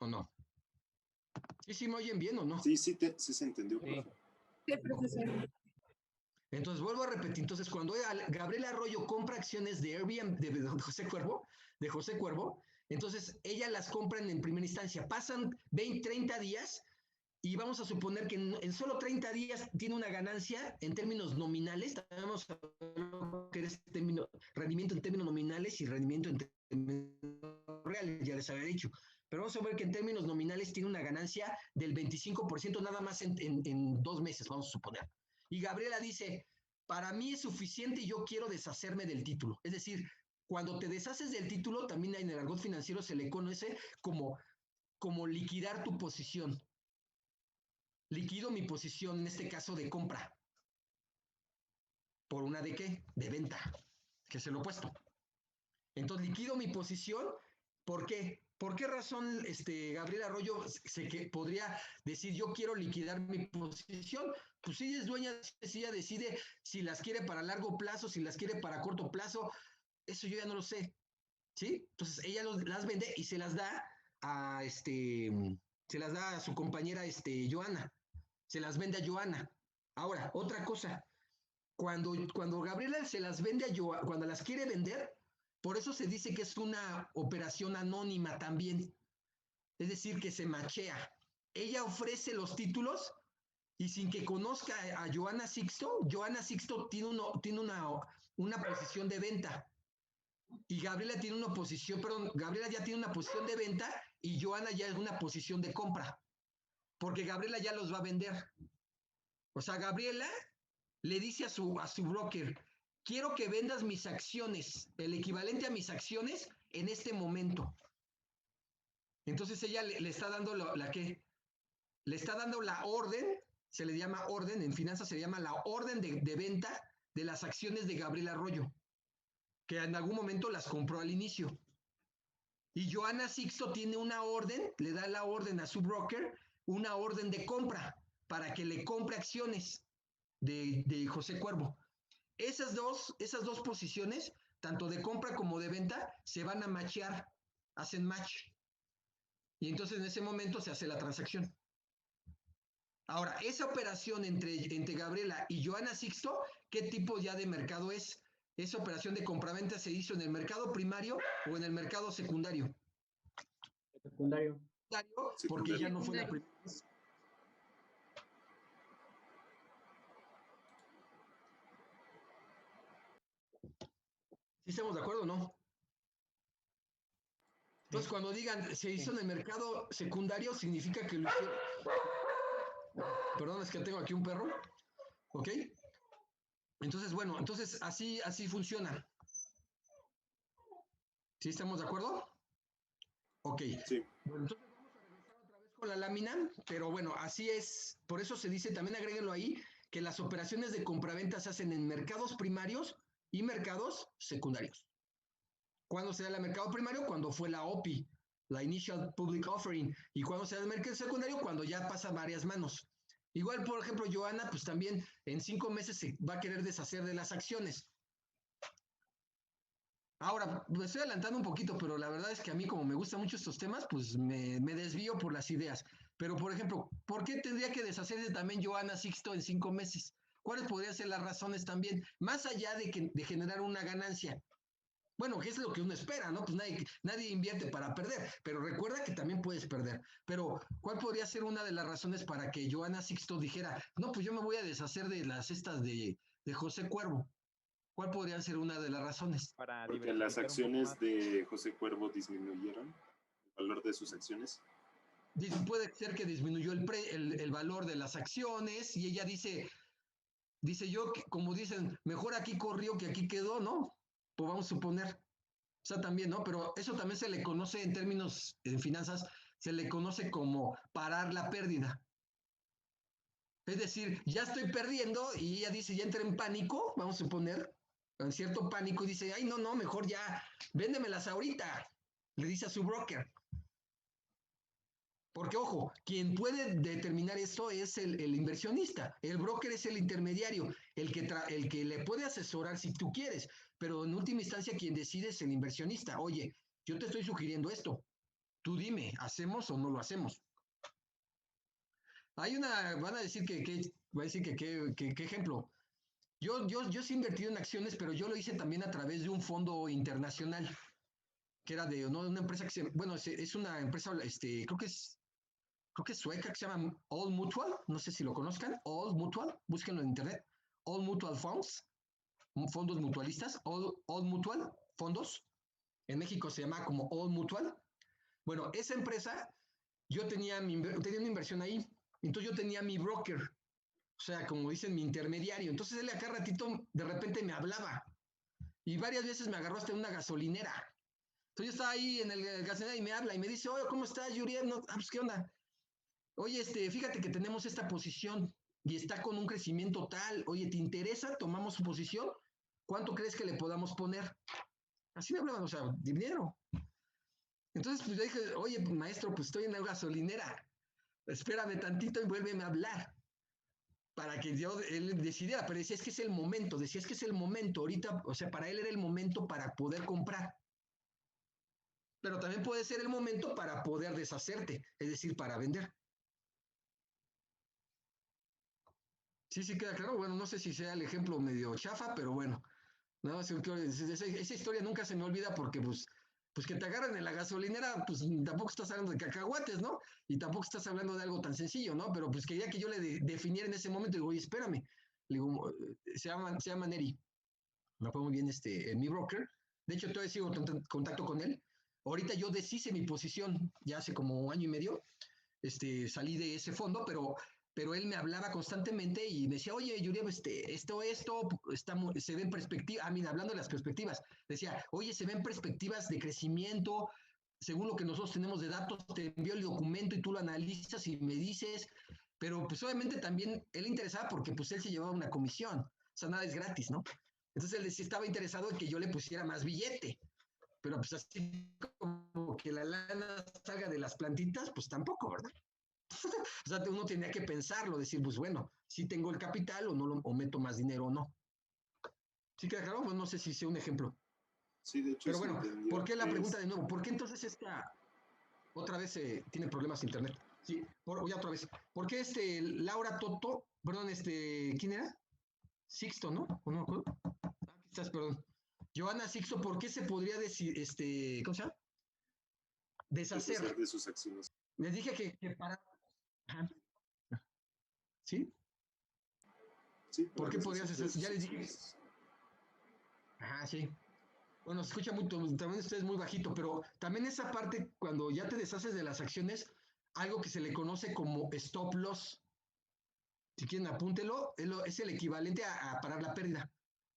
no? ¿Sí me oyen bien o no? Sí se entendió, profe. Sí, profesor. Entonces, vuelvo a repetir, entonces cuando Gabriela Arroyo compra acciones de Airbnb de José Cuervo, entonces ella las compra en primera instancia. Pasan 20, 30 días y vamos a suponer que en solo 30 días tiene una ganancia en términos nominales. Vamos a ver lo que es rendimiento en términos nominales y rendimiento en términos reales, ya les había dicho. Pero vamos a ver que en términos nominales tiene una ganancia del 25% nada más en 2 meses, vamos a suponer. Y Gabriela dice, para mí es suficiente y yo quiero deshacerme del título. Es decir, cuando te deshaces del título, también en el argot financiero se le conoce como liquidar tu posición. Liquido mi posición, en este caso de compra. ¿Por una de qué? De venta, que es el opuesto. Entonces liquido mi posición, ¿por qué? ¿Por qué razón Gabriela Arroyo podría decir yo quiero liquidar mi posición? Pues ella es dueña, si ella decide si las quiere para largo plazo, si las quiere para corto plazo, eso yo ya no lo sé, ¿sí? Entonces ella las vende y se las da a su compañera Joana, se las vende a Joana. Ahora, otra cosa, cuando Gabriela se las vende a Joana, cuando las quiere vender, por eso se dice que es una operación anónima también. Es decir, que se machea. Ella ofrece los títulos y sin que conozca a Joana Sixto tiene una posición de venta. Y Gabriela Gabriela ya tiene una posición de venta y Joana ya es una posición de compra. Porque Gabriela ya los va a vender. O sea, Gabriela le dice a su broker, quiero que vendas mis acciones, el equivalente a mis acciones en este momento. Entonces ella le está dando le está dando la orden, se le llama orden, en finanzas se le llama la orden de venta de las acciones de Gabriela Arroyo, que en algún momento las compró al inicio. Y Joana Sixto tiene una orden, le da la orden a su broker, una orden de compra para que le compre acciones de José Cuervo. Esas dos posiciones, tanto de compra como de venta, se van a machear, hacen match. Y entonces en ese momento se hace la transacción. Ahora, esa operación entre Gabriela y Joana Sixto, ¿qué tipo ya de mercado es? Esa operación de compraventa se hizo en el mercado primario o en el mercado secundario. Secundario. Porque ya no fue la primera vez. ¿Sí estamos de acuerdo o no? Entonces, cuando digan se hizo en el mercado secundario, significa que lo hicieron. Perdón, es que tengo aquí un perro. ¿Ok? Entonces, bueno, entonces así funciona. ¿Sí estamos de acuerdo? Ok. Sí. Bueno, entonces vamos a regresar otra vez con la lámina, pero bueno, así es. Por eso se dice, también agréguenlo ahí, que las operaciones de compraventa se hacen en mercados primarios y mercados secundarios. ¿Cuándo se da el mercado primario? Cuando fue la OPI, la Initial Public Offering. ¿Y cuándo se da el mercado secundario? Cuando ya pasa varias manos. Igual, por ejemplo, Joana, pues también en 5 meses se va a querer deshacer de las acciones. Ahora, me estoy adelantando un poquito, pero la verdad es que a mí, como me gustan mucho estos temas, pues me desvío por las ideas. Pero, por ejemplo, ¿por qué tendría que deshacerse también Joana Sixto en 5 meses? ¿Cuáles podrían ser las razones también? Más allá de generar una ganancia. Bueno, ¿qué es lo que uno espera, no? Pues nadie invierte para perder, pero recuerda que también puedes perder. Pero, ¿cuál podría ser una de las razones para que Joana Sixto dijera, no, pues yo me voy a deshacer de las estas de José Cuervo? ¿Cuál podría ser una de las razones? Para Porque las diversificar un poco acciones más. de José Cuervo disminuyeron, el valor de sus acciones. Puede ser que disminuyó el valor de las acciones y ella dice yo, como dicen, mejor aquí corrió que aquí quedó, ¿no? Pues vamos a suponer. O sea, también, ¿no? Pero eso también se le conoce en términos en finanzas, se le conoce como parar la pérdida. Es decir, ya estoy perdiendo y ella dice, ya entré en pánico, vamos a suponer, en cierto pánico, y dice, ay, no, mejor ya, véndemelas ahorita, le dice a su broker. Porque, ojo, quien puede determinar esto es el inversionista. El broker es el intermediario, el que le puede asesorar si tú quieres, pero en última instancia quien decide es el inversionista. Oye, yo te estoy sugiriendo esto. Tú dime, ¿hacemos o no lo hacemos? Van a decir va a decir ¿qué ejemplo? Yo sí he invertido en acciones, pero yo lo hice también a través de un fondo internacional, que era de una empresa bueno, es una empresa, creo que es sueca, que se llama All Mutual, no sé si lo conozcan, All Mutual, búsquenlo en internet, All Mutual Funds, fondos mutualistas, All Mutual, fondos, en México se llama como All Mutual. Bueno, esa empresa, yo tenía una inversión ahí, entonces yo tenía mi broker, o sea, como dicen, mi intermediario, entonces él acá ratito de repente me hablaba, y varias veces me agarró hasta una gasolinera. Entonces yo estaba ahí en el gasolinera y me habla y me dice, oye, ¿cómo estás, Yuriel? No, pues, ¿qué onda? Oye, fíjate que tenemos esta posición y está con un crecimiento tal. Oye, ¿te interesa? Tomamos su posición. ¿Cuánto crees que le podamos poner? Así me hablaban, o sea, dinero. Entonces, pues yo dije, oye, maestro, pues estoy en la gasolinera. Espérame tantito y vuélveme a hablar. Para que él decidiera, pero decía, es que es el momento. Decía, es que es el momento. Ahorita, o sea, para él era el momento para poder comprar. Pero también puede ser el momento para poder deshacerte, es decir, para vender. Sí, queda claro. Bueno, no sé si sea el ejemplo medio chafa, pero bueno. No, esa historia nunca se me olvida porque, pues que te agarran en la gasolinera, pues tampoco estás hablando de cacahuates, ¿no? Y tampoco estás hablando de algo tan sencillo, ¿no? Pero pues quería que yo le definiera en ese momento, digo, oye, espérame. Le digo, se llama Neri. Me fue muy bien mi broker. De hecho, todavía sigo en contacto con él. Ahorita yo deshice mi posición ya hace como 1 año y medio. Salí de ese fondo, pero él me hablaba constantemente y me decía, oye, Yuri, esto se ve en perspectiva, mira, hablando de las perspectivas, decía, oye, se ven perspectivas de crecimiento, según lo que nosotros tenemos de datos, te envío el documento y tú lo analizas y me dices, pero pues obviamente también él interesaba porque pues él se llevaba una comisión, o sea, nada es gratis, ¿no? Entonces él sí estaba interesado en que yo le pusiera más billete, pero pues así como que la lana salga de las plantitas, pues tampoco, ¿verdad? O sea, uno tenía que pensarlo, decir, pues bueno, si tengo el capital o no o meto más dinero o no. ¿Sí queda claro? Pues no sé si sea un ejemplo. Sí, de hecho Pero se bueno, entendió. ¿por qué la pregunta de nuevo? ¿Por qué entonces otra vez tiene problemas internet? Sí, ya otra vez. ¿Por qué Laura Toto, perdón, ¿quién era? Sixto, ¿no? ¿O no me acuerdo? Aquí estás, perdón. Joana Sixto, ¿por qué se podría decir, ¿cómo se llama? Deshacer de sus acciones. Les dije que para... Ajá. ¿Sí? Sí, ¿Por qué podrías hacer? Ya les dije. Ajá, sí. Bueno, se escucha muy, también ustedes muy bajito, pero también esa parte, cuando ya te deshaces de las acciones, algo que se le conoce como stop loss. Si quieren, apúntelo, es el equivalente a parar la pérdida.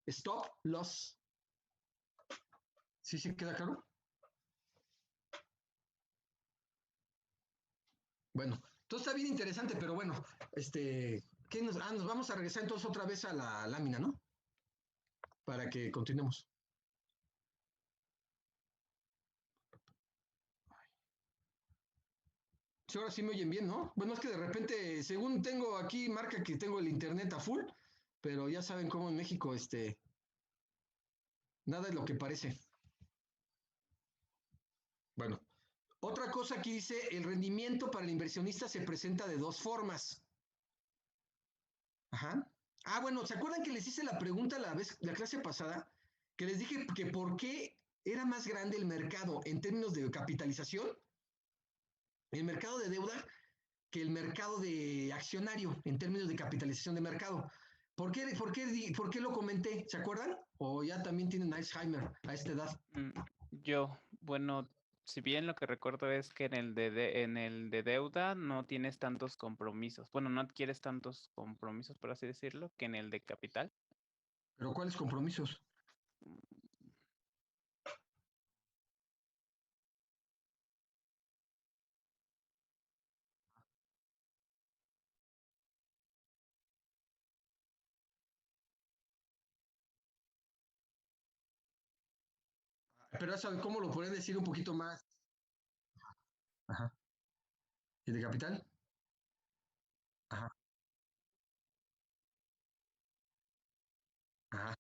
Stop loss. ¿Sí se queda claro? Bueno, entonces está bien interesante, pero bueno, ¿qué nos vamos a regresar entonces otra vez a la lámina, ¿no? Para que continuemos. Sí, ahora sí me oyen bien, ¿no? Bueno, es que de repente, según tengo aquí, marca que tengo el internet a full, pero ya saben cómo en México, nada es lo que parece. Bueno, otra cosa aquí dice, el rendimiento para el inversionista se presenta de dos formas. Ajá. Ah, bueno, ¿se acuerdan que les hice la pregunta la clase pasada? Que les dije que por qué era más grande el mercado en términos de capitalización, el mercado de deuda, que el mercado de accionario en términos de capitalización de mercado. ¿Por qué lo comenté? ¿Se acuerdan? ¿O ya también tienen Alzheimer a esta edad? Bueno, si bien lo que recuerdo es que en el de deuda no tienes tantos compromisos. Bueno, no adquieres tantos compromisos, por así decirlo, que en el de capital. ¿Pero cuáles compromisos? Pero eso, ¿cómo lo pueden decir un poquito más? Ajá. ¿Y de capital? Ajá. Ajá.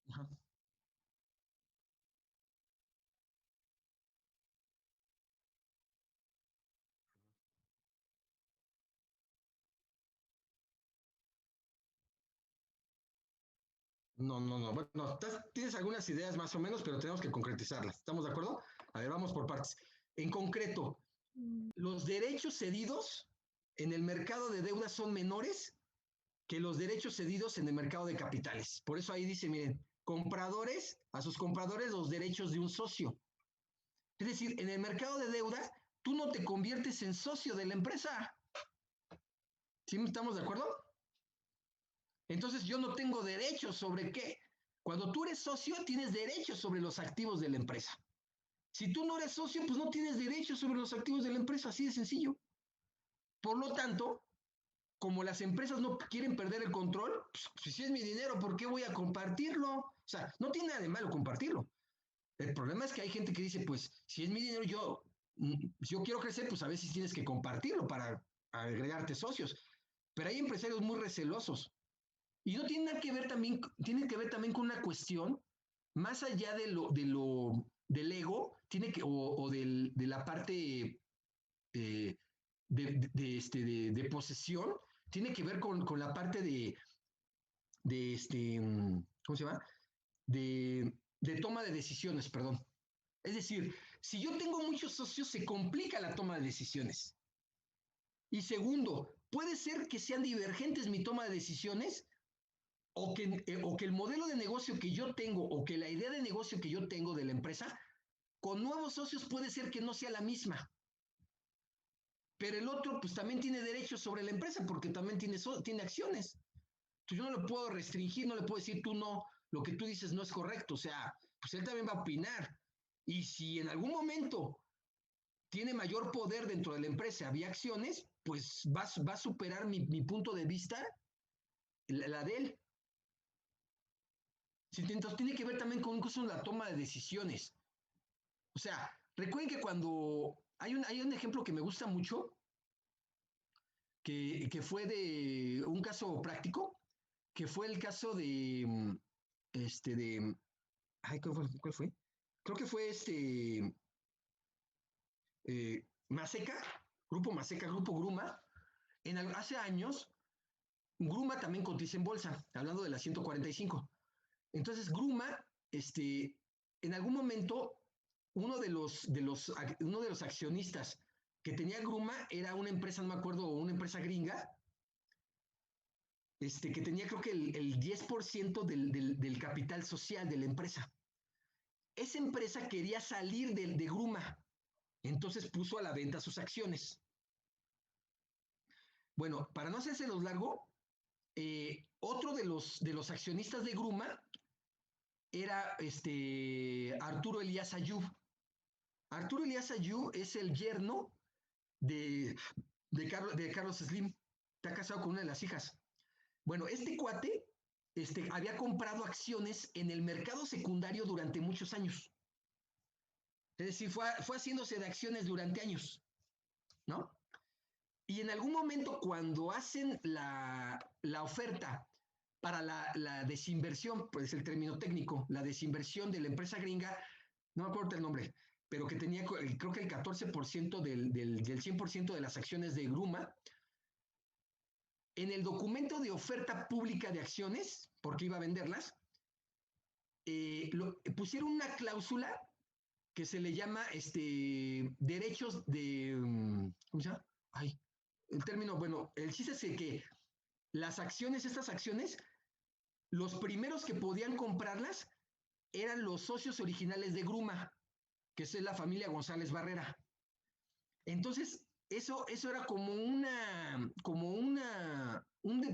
Ajá. No, no, no. Bueno, tienes algunas ideas más o menos, pero tenemos que concretizarlas. ¿Estamos de acuerdo? A ver, vamos por partes. En concreto, los derechos cedidos en el mercado de deuda son menores que los derechos cedidos en el mercado de capitales. Por eso ahí dice, miren, a sus compradores los derechos de un socio. Es decir, en el mercado de deuda, tú no te conviertes en socio de la empresa. ¿Sí estamos de acuerdo? Entonces yo no tengo derechos sobre qué. Cuando tú eres socio, tienes derechos sobre los activos de la empresa. Si tú no eres socio, pues no tienes derechos sobre los activos de la empresa, así de sencillo. Por lo tanto, como las empresas no quieren perder el control, pues, si es mi dinero, ¿por qué voy a compartirlo? O sea, no tiene nada de malo compartirlo. El problema es que hay gente que dice, pues, si es mi dinero, yo quiero crecer, pues a veces tienes que compartirlo para agregarte socios. Pero hay empresarios muy recelosos. Y no tiene nada que ver también, tiene que ver también con una cuestión, más allá del ego, de la parte de posesión, tiene que ver con la parte ¿cómo se llama? De toma de decisiones, perdón. Es decir, si yo tengo muchos socios, se complica la toma de decisiones. Y segundo, puede ser que sean divergentes mi toma de decisiones o que el modelo de negocio que yo tengo o que la idea de negocio que yo tengo de la empresa, con nuevos socios puede ser que no sea la misma. Pero el otro pues también tiene derechos sobre la empresa porque también tiene acciones. Entonces yo no lo puedo restringir, no le puedo decir tú no, lo que tú dices no es correcto. O sea, pues él también va a opinar. Y si en algún momento tiene mayor poder dentro de la empresa, había acciones, pues va a superar mi punto de vista, la de él. Entonces tiene que ver también con la toma de decisiones. O sea, recuerden que cuando hay un ejemplo que me gusta mucho, que fue de un caso práctico, que fue el caso ay, ¿cuál fue? Creo que fue Maseca, Grupo Gruma. Hace años, Gruma también cotiza en bolsa, hablando de la 145. Entonces, Gruma, en algún momento, uno de los accionistas que tenía Gruma era una empresa, no me acuerdo, una empresa gringa, que tenía creo que el 10% del capital social de la empresa. Esa empresa quería salir de Gruma, entonces puso a la venta sus acciones. Bueno, para no hacerse los largo, otro de los accionistas de Gruma era Arturo Elías Ayub. Arturo Elías Ayub es el yerno de Carlos Slim. Está casado con una de las hijas. Bueno, este cuate había comprado acciones en el mercado secundario durante muchos años. Es decir, fue haciéndose de acciones durante años, ¿no? Y en algún momento, cuando hacen la oferta para la desinversión, pues el término técnico, la desinversión de la empresa gringa, no me acuerdo el nombre, pero que tenía creo que el 14% del 100% de las acciones de Gruma, en el documento de oferta pública de acciones, porque iba a venderlas, pusieron una cláusula que se le llama derechos de, ¿cómo se llama? Ay, el término, bueno, el chiste es que estas acciones, los primeros que podían comprarlas eran los socios originales de Gruma, que es la familia González Barrera. Entonces, eso era como un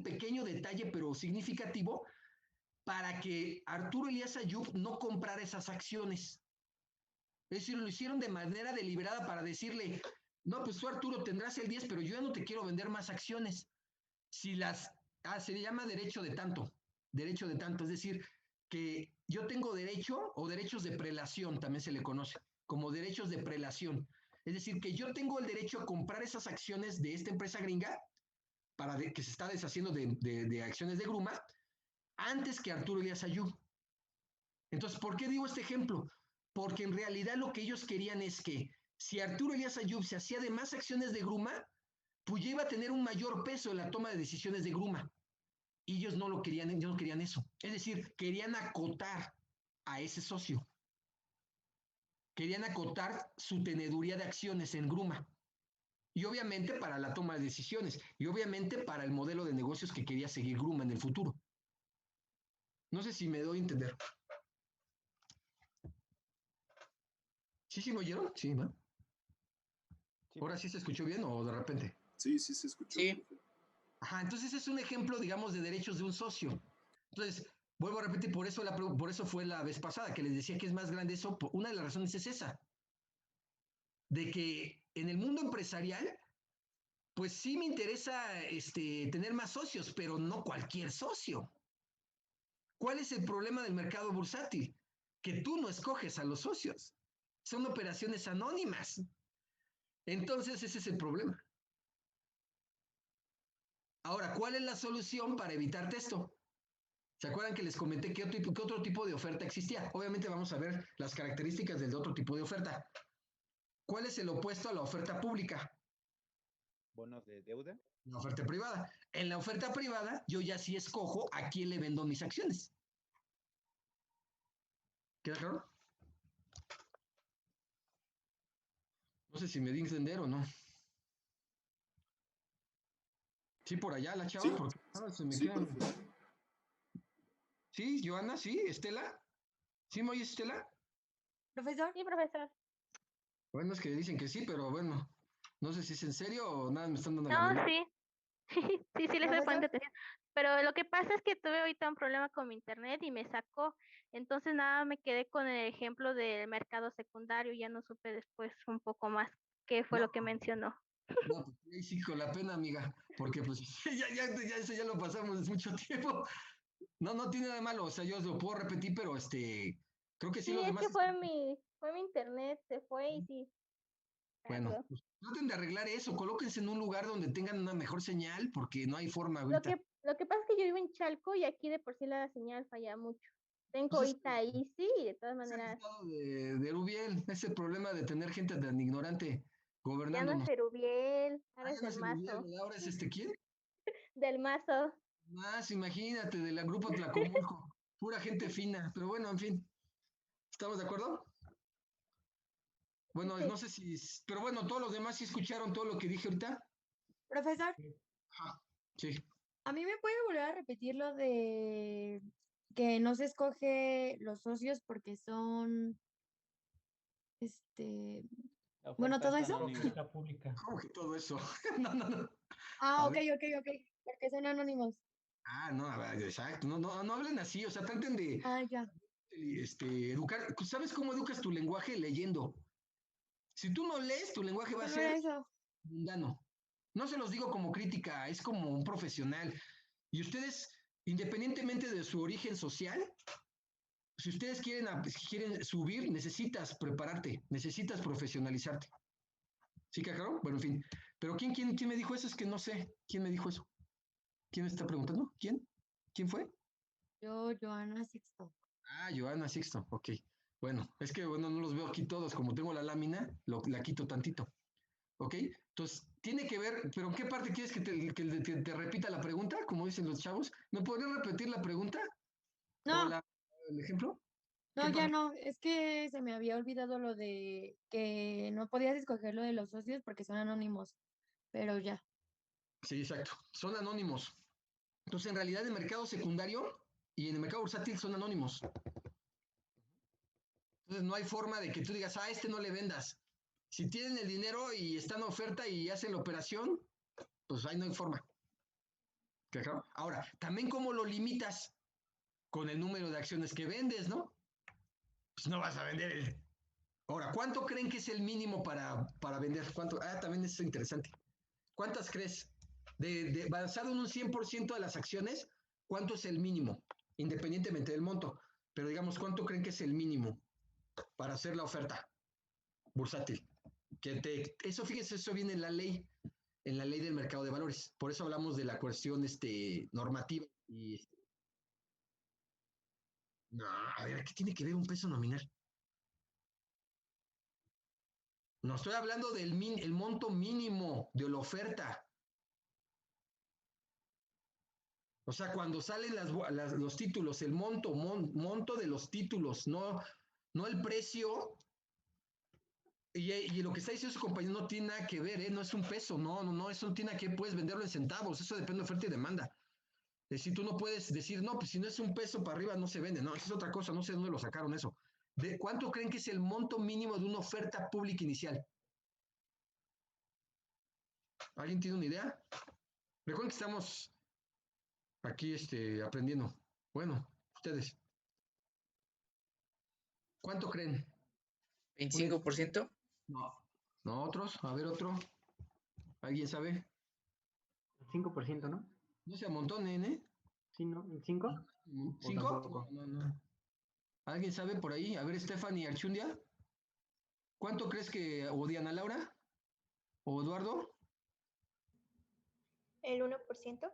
pequeño detalle, pero significativo, para que Arturo Elías Ayub no comprara esas acciones. Es decir, lo hicieron de manera deliberada para decirle, no, pues tú Arturo tendrás el 10, pero yo ya no te quiero vender más acciones. Se le llama derecho de tanto, es decir, que yo tengo derecho o derechos de prelación, también se le conoce, como derechos de prelación. Es decir, que yo tengo el derecho a comprar esas acciones de esta empresa gringa, que se está deshaciendo de acciones de Gruma, antes que Arturo Elías Ayub. Entonces, ¿por qué digo este ejemplo? Porque en realidad lo que ellos querían es que si Arturo Elías Ayub se hacía de más acciones de Gruma, pues ya iba a tener un mayor peso en la toma de decisiones de Gruma. Y ellos no querían eso. Es decir, querían acotar a ese socio. Querían acotar su teneduría de acciones en Gruma. Y obviamente para la toma de decisiones. Y obviamente para el modelo de negocios que quería seguir Gruma en el futuro. No sé si me doy a entender. ¿Sí me oyeron? Sí, ¿no? Sí, ¿Ahora sí se escuchó bien o de repente? Sí, sí se escuchó. Sí. Ajá, entonces es un ejemplo, digamos, de derechos de un socio. Entonces, vuelvo a repetir, por eso fue la vez pasada que les decía que es más grande eso. Una de las razones es esa, de que en el mundo empresarial, pues sí me interesa tener más socios, pero no cualquier socio. ¿Cuál es el problema del mercado bursátil? Que tú no escoges a los socios. Son operaciones anónimas. Entonces, ese es el problema. Ahora, ¿cuál es la solución para evitarte esto? ¿Se acuerdan que les comenté qué otro tipo de oferta existía? Obviamente vamos a ver las características del otro tipo de oferta. ¿Cuál es el opuesto a la oferta pública? bonos de deuda. La oferta privada. En la oferta privada, yo ya sí escojo a quién le vendo mis acciones. ¿Queda claro? No sé si me di a entender o no. Sí, por allá la chava, Sí, porque se me sí, quedan. profe. Sí, Joana, sí, Estela. ¿Sí me oyes, Estela? Profesor, Sí, profesor. Bueno, es que dicen que sí, pero bueno, no sé si es en serio o nada, me están dando la No, verdad. sí. Sí, sí, les estoy poniendo profesor, atención. Pero lo que pasa es que tuve ahorita un problema con mi internet y me sacó. Entonces nada, me quedé con el ejemplo del mercado secundario. Ya no supe después un poco más qué fue No, lo que mencionó. no, pues ahí sí con la pena, amiga, porque pues ya eso ya lo pasamos hace mucho tiempo. No tiene nada de malo, o sea, yo lo puedo repetir, pero creo que sí Sí, los es demás que fue mi internet, se fue y sí, bueno, algo. pues traten de arreglar eso, colóquense en un lugar donde tengan una mejor señal, porque no hay forma Lo ahorita. que, lo que pasa es que yo vivo en Chalco y aquí de por sí la señal falla mucho. Tengo Pues ahorita Easy y de todas es el maneras estado de Rubiel, ese problema de tener gente tan ignorante ya no es gobernándonos. Cerubiel, Ah, ahora ya es no del es el Rubiel, mazo, ¿verdad? Ahora es ¿quién? del mazo. Más, imagínate, del grupo Tlacomulco, pura gente fina, pero bueno, en fin, ¿estamos de acuerdo? Bueno, no sé si, pero bueno, todos los demás sí escucharon todo lo que dije ahorita. Profesor, Ajá, sí. ¿a mí me puede volver a repetir lo de que no se escoge los socios porque son, La bueno, oferta todo es eso? anónima. Pública. ¿Cómo que todo eso? No. Ah, A ok, ver. ok, porque son anónimos. No, a ver, exacto. No hablen así, o sea, traten de Ah, ya. educar. ¿Sabes cómo educas tu lenguaje? Leyendo. Si tú no lees, tu lenguaje va a Solo era ser eso. mundano. No se los digo como crítica, es como un profesional. Y ustedes, independientemente de su origen social, si ustedes quieren subir, necesitas prepararte, necesitas profesionalizarte. ¿Sí, Cacaro? Bueno, en fin. Pero ¿quién me dijo eso? Es que no sé. ¿Quién me dijo eso? ¿Quién me está preguntando? ¿Quién? ¿Quién fue? Yo, Joana Sixto. Joana Sixto, ok. Bueno, es que bueno, no los veo aquí todos, como tengo la lámina, la quito tantito. ¿Ok? Entonces, tiene que ver, pero ¿en qué parte quieres que te repita la pregunta? Como dicen los chavos. ¿Me podrías repetir la pregunta? ¿O No, el ejemplo? no, ¿Qué ya parte? no. Es que se me había olvidado lo de que no podías escoger lo de los socios porque son anónimos. Pero ya. Sí, exacto. Son anónimos. Entonces, en realidad, en el mercado secundario y en el mercado bursátil son anónimos. Entonces, no hay forma de que tú digas, este no le vendas. Si tienen el dinero y están en oferta y hacen la operación, pues ahí no hay forma. Claro. Ahora, también cómo lo limitas con el número de acciones que vendes, ¿no? Pues no vas a vender el... Ahora, ¿cuánto creen que es el mínimo para vender? ¿Cuánto? También es interesante. ¿Cuántas crees? Basado en un 100% de las acciones, ¿cuánto es el mínimo? Independientemente del monto. Pero digamos, ¿cuánto creen que es el mínimo para hacer la oferta bursátil? Eso, fíjense, eso viene en la ley del mercado de valores. Por eso hablamos de la cuestión normativa. No, a ver, ¿qué tiene que ver un peso nominal? No estoy hablando del el monto mínimo de la oferta. O sea, cuando salen los títulos, el monto de los títulos, no el precio. Y lo que está diciendo su compañero no tiene nada que ver, ¿eh? No es un peso, no, eso no tiene nada que puedes venderlo en centavos, eso depende de oferta y demanda. Es decir, tú no puedes decir, no, pues si no es un peso para arriba no se vende, no, esa es otra cosa, no sé de dónde lo sacaron eso. ¿De cuánto creen que es el monto mínimo de una oferta pública inicial? ¿Alguien tiene una idea? Recuerden que estamos aquí aprendiendo. Bueno, ustedes. ¿Cuánto creen? ¿25%? No, otros. A ver, otro. ¿Alguien sabe? 5%, ¿no? No se amontonen, ¿eh? Sí, ¿no? ¿El 5? ¿5? No. ¿Alguien sabe por ahí? A ver, Stephanie Archundia. ¿Cuánto crees que, o Diana Laura? ¿O Eduardo? ¿El 1%?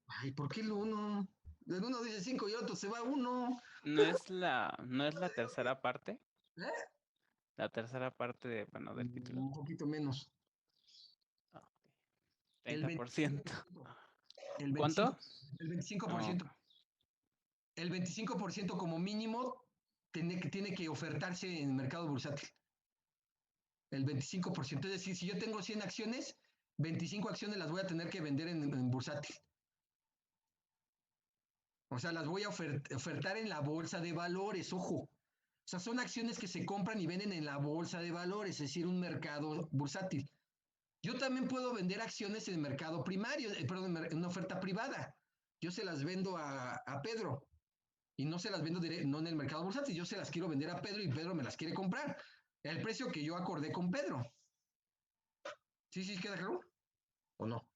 Ay, ¿por qué el 1? El uno dice 5 y el otro se va a 1. ¿No es la tercera parte? ¿Eh? La tercera parte del título. Un poquito menos. Okay. El 30%. El 25%. ¿Cuánto? El 25%. El 25% como mínimo tiene que ofertarse en el mercado bursátil. El 25%. Es decir, si yo tengo 100 acciones, 25 acciones las voy a tener que vender en bursátil. O sea, las voy a ofertar en la bolsa de valores, ojo. O sea, son acciones que se compran y venden en la bolsa de valores, es decir, un mercado bursátil. Yo también puedo vender acciones en el mercado primario, perdón, en una oferta privada. Yo se las vendo a Pedro y no se las vendo no en el mercado bursátil, yo se las quiero vender a Pedro y Pedro me las quiere comprar. El precio que yo acordé con Pedro. ¿Sí, queda claro? ¿O no?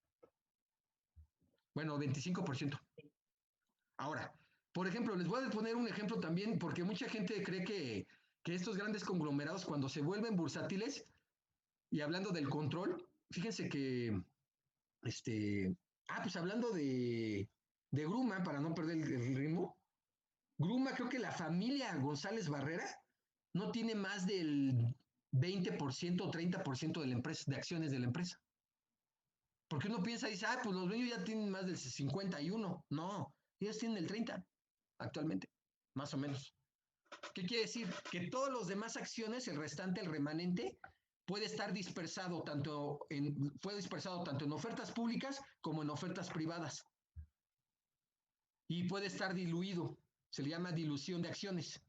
Bueno, 25%. Ahora, por ejemplo, les voy a poner un ejemplo también, porque mucha gente cree que estos grandes conglomerados, cuando se vuelven bursátiles, y hablando del control, fíjense que, pues hablando de Gruma, para no perder el ritmo, Gruma, creo que la familia González Barrera no tiene más del 20% o 30% de la empresa, de acciones de la empresa. Porque uno piensa y dice, pues los dueños ya tienen más del 51. No, ellos tienen el 30 actualmente, más o menos. ¿Qué quiere decir? Que todos los demás acciones, el restante, el remanente, puede estar dispersado puede dispersado tanto en ofertas públicas como en ofertas privadas. Y puede estar diluido. Se le llama dilución de acciones.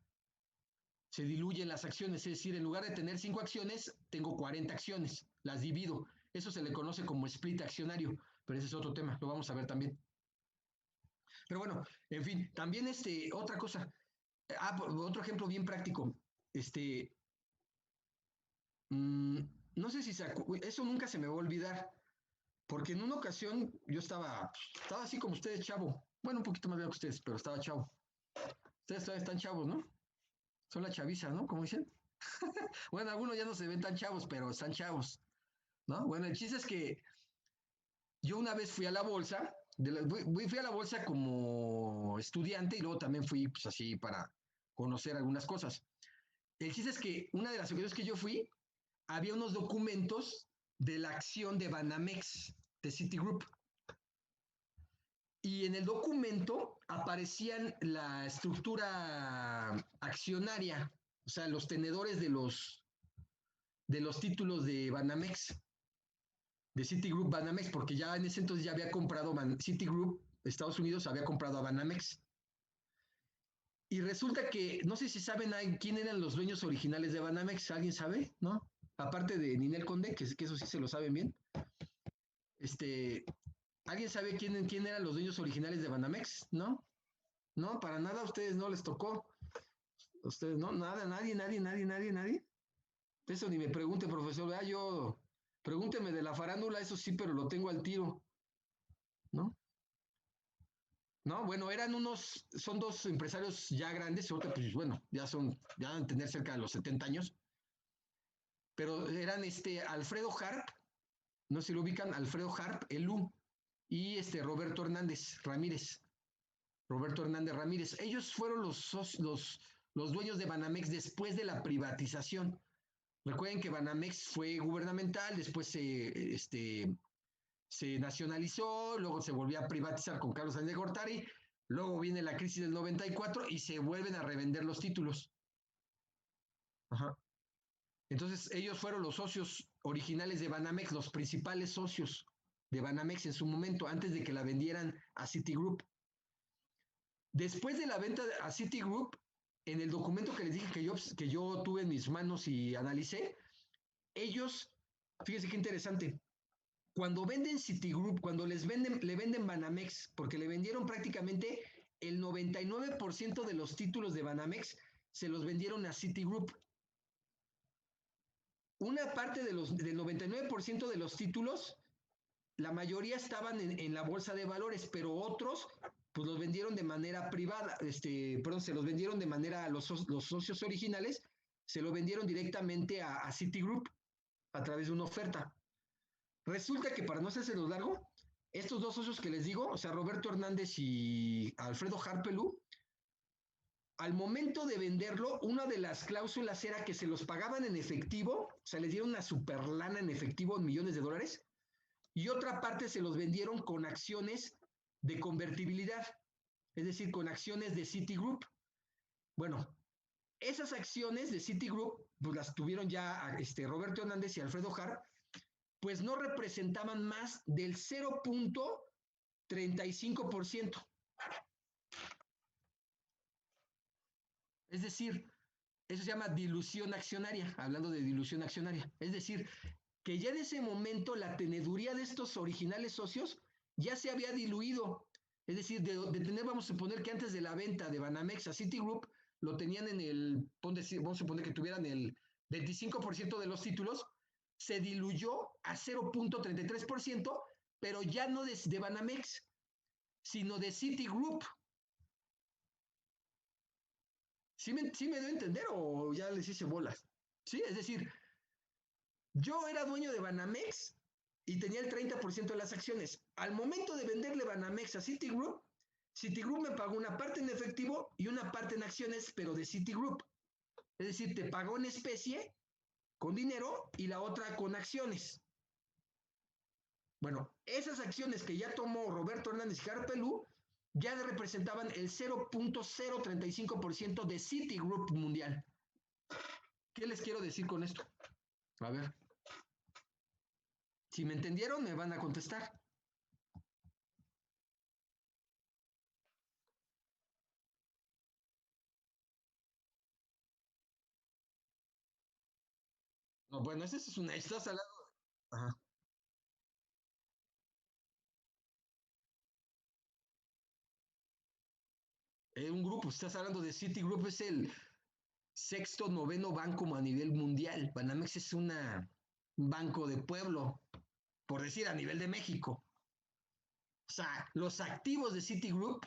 Se diluyen las acciones, es decir, en lugar de tener 5 acciones, tengo 40 acciones, las divido. Eso se le conoce como split accionario, pero ese es otro tema, lo vamos a ver también. Pero bueno, en fin, también otra cosa, otro ejemplo bien práctico, no sé si eso nunca se me va a olvidar, porque en una ocasión yo estaba así como ustedes, chavo, bueno, un poquito más viejo que ustedes, pero estaba chavo. Ustedes todavía están chavos, ¿no? Son la chaviza, ¿no? Como dicen. Bueno, algunos ya no se ven tan chavos, pero están chavos, ¿no? Bueno, el chiste es que yo una vez fui a la bolsa, fui a la bolsa como estudiante y luego también fui, pues así, para conocer algunas cosas. El chiste es que una de las ocasiones que yo fui, había unos documentos de la acción de Banamex, de Citigroup. Y en el documento aparecían la estructura accionaria, o sea, los tenedores de los títulos de Banamex, de Citigroup Banamex, porque ya en ese entonces ya había comprado Citigroup, Estados Unidos había comprado a Banamex. Y resulta que, no sé si saben quién eran los dueños originales de Banamex, ¿alguien sabe? ¿No? Aparte de Ninel Conde, que eso sí se lo saben bien. ¿Alguien sabe quién eran los dueños originales de Banamex? ¿No? No, para nada, a ustedes no les tocó. Ustedes no, nada, nadie. Eso ni me pregunte, profesor. Pregúnteme de la farándula, eso sí, pero lo tengo al tiro. ¿No? No, bueno, son dos empresarios ya grandes, ahorita pues bueno, ya deben tener cerca de los 70 años, pero eran Alfredo Harp, no sé si lo ubican, Alfredo Harp, Elú, y Roberto Hernández Ramírez. Ellos fueron los dueños de Banamex después de la privatización. Recuerden que Banamex fue gubernamental, después se nacionalizó, luego se volvió a privatizar con Carlos Salinas de Gortari, luego viene la crisis del 94 y se vuelven a revender los títulos. Ajá. Entonces ellos fueron los socios originales de Banamex, los principales socios de Banamex en su momento, antes de que la vendieran a Citigroup. Después de la venta a Citigroup, en el documento que les dije que yo tuve en mis manos y analicé, ellos, fíjense qué interesante, cuando venden Citigroup, cuando le venden Banamex, porque le vendieron prácticamente el 99% de los títulos de Banamex, se los vendieron a Citigroup. Una parte del 99% de los títulos, la mayoría estaban en la bolsa de valores, pero otros pues los vendieron de manera privada, se los vendieron de manera, los socios originales, se lo vendieron directamente a Citigroup a través de una oferta. Resulta que, para no hacerse los largo, estos dos socios que les digo, o sea, Roberto Hernández y Alfredo Harpelú, al momento de venderlo, una de las cláusulas era que se los pagaban en efectivo, o sea, les dieron una super lana en efectivo, en millones de dólares, y otra parte se los vendieron con acciones de convertibilidad, es decir, con acciones de Citigroup. Bueno, esas acciones de Citigroup, pues las tuvieron ya Roberto Hernández y Alfredo Harp, pues no representaban más del 0.35%. Es decir, eso se llama dilución accionaria, hablando de dilución accionaria. Es decir, que ya en ese momento la teneduría de estos originales socios ya se había diluido. Es decir, vamos a suponer que antes de la venta de Banamex a Citigroup, lo tenían vamos a suponer que tuvieran el 25% de los títulos, se diluyó a 0.33%, pero ya no de Banamex, sino de Citigroup. ¿Sí me dio a entender o ya les hice bolas? Sí, es decir, yo era dueño de Banamex y tenía el 30% de las acciones. Al momento de venderle Banamex a Citigroup, Citigroup me pagó una parte en efectivo y una parte en acciones, pero de Citigroup. Es decir, te pagó en especie, con dinero, y la otra con acciones. Bueno, esas acciones que ya tomó Roberto Hernández y Harpelú, ya representaban el 0.035% de Citigroup mundial. ¿Qué les quiero decir con esto? A ver. Si me entendieron, me van a contestar. No, bueno, esa es una. Estás hablando. Ajá. Un grupo, estás hablando de Citigroup, es el sexto, noveno banco a nivel mundial. Banamex es un banco de pueblo, por decir, a nivel de México. O sea, los activos de Citigroup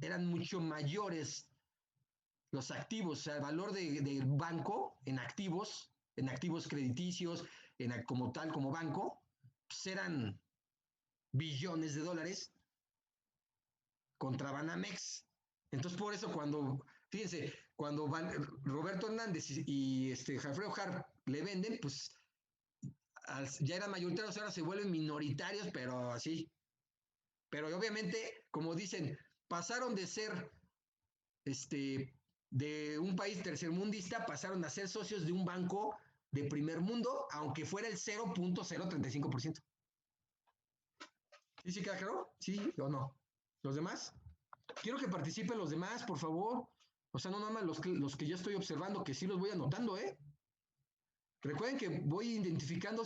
eran mucho mayores. Los activos, o sea, el valor del banco en activos crediticios, como tal, como banco, pues eran billones de dólares contra Banamex. Entonces, por eso fíjense, cuando Roberto Hernández y Alfredo Harp le venden, pues ya eran mayoritarios, ahora se vuelven minoritarios, pero así. Pero obviamente, como dicen, pasaron de ser de un país tercermundista, pasaron a ser socios de un banco de primer mundo, aunque fuera el 0.035%. ¿Sí queda claro? ¿Sí o no? ¿Los demás? Quiero que participen los demás, por favor. O sea, no nada más los que yo estoy observando, que sí los voy anotando, ¿eh? Recuerden que voy identificando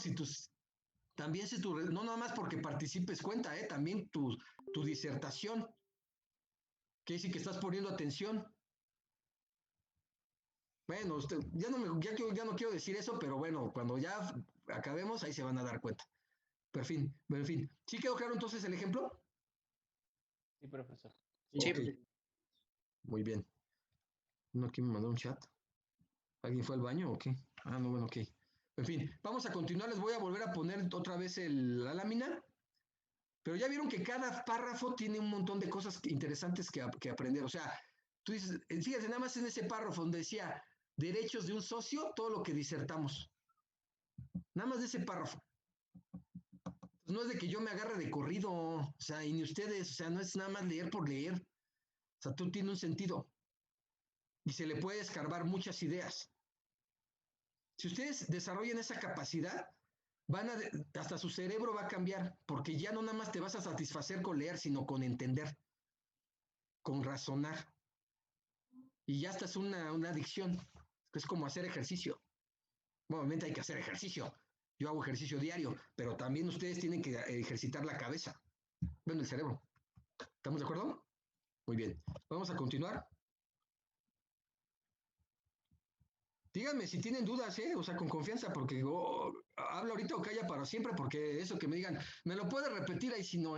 también no nada más porque participes cuenta, también tu disertación. Que sí que estás poniendo atención. Bueno, ya no quiero decir eso, pero bueno, cuando ya acabemos, ahí se van a dar cuenta. Pero en fin. ¿Sí quedó claro entonces el ejemplo? Sí, profesor. Sí. Ok. Muy bien. Uno aquí me mandó un chat. ¿Alguien fue al baño o qué? No, bueno, ok. En fin, vamos a continuar. Les voy a volver a poner otra vez la lámina. Pero ya vieron que cada párrafo tiene un montón de cosas interesantes que aprender. O sea, tú dices, fíjate nada más en ese párrafo donde decía derechos de un socio, todo lo que disertamos. Nada más de ese párrafo. Pues no es de que yo me agarre de corrido, o sea, y ni ustedes, o sea, no es nada más leer por leer. O sea, tú tienes un sentido. Y se le puede escarbar muchas ideas. Si ustedes desarrollan esa capacidad, hasta su cerebro va a cambiar, porque ya no nada más te vas a satisfacer con leer, sino con entender, con razonar. Y ya hasta es una adicción. Es como hacer ejercicio. Bueno, obviamente hay que hacer ejercicio. Yo hago ejercicio diario, pero también ustedes tienen que ejercitar la cabeza. Bueno, el cerebro. ¿Estamos de acuerdo? Muy bien. Vamos a continuar. Díganme si tienen dudas, o sea, con confianza, porque habla ahorita o calla para siempre, porque eso que me digan, me lo puede repetir ahí si no,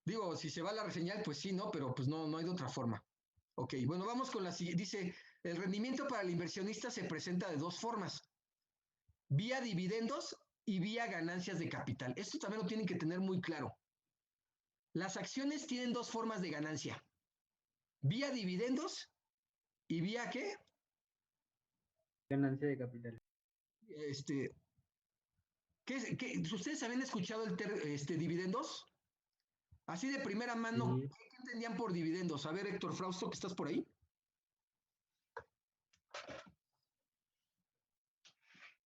Digo, si se va la señal, pues sí, ¿no? Pero pues no hay de otra forma. Ok, bueno, vamos con la siguiente. Dice, el rendimiento para el inversionista se presenta de dos formas, vía dividendos y vía ganancias de capital. Esto también lo tienen que tener muy claro. Las acciones tienen dos formas de ganancia, vía dividendos y vía ¿qué? Ganancia de capital. ¿Ustedes habían escuchado dividendos? Así de primera mano, Sí. ¿qué entendían por dividendos? A ver, Héctor Frausto, que estás por ahí.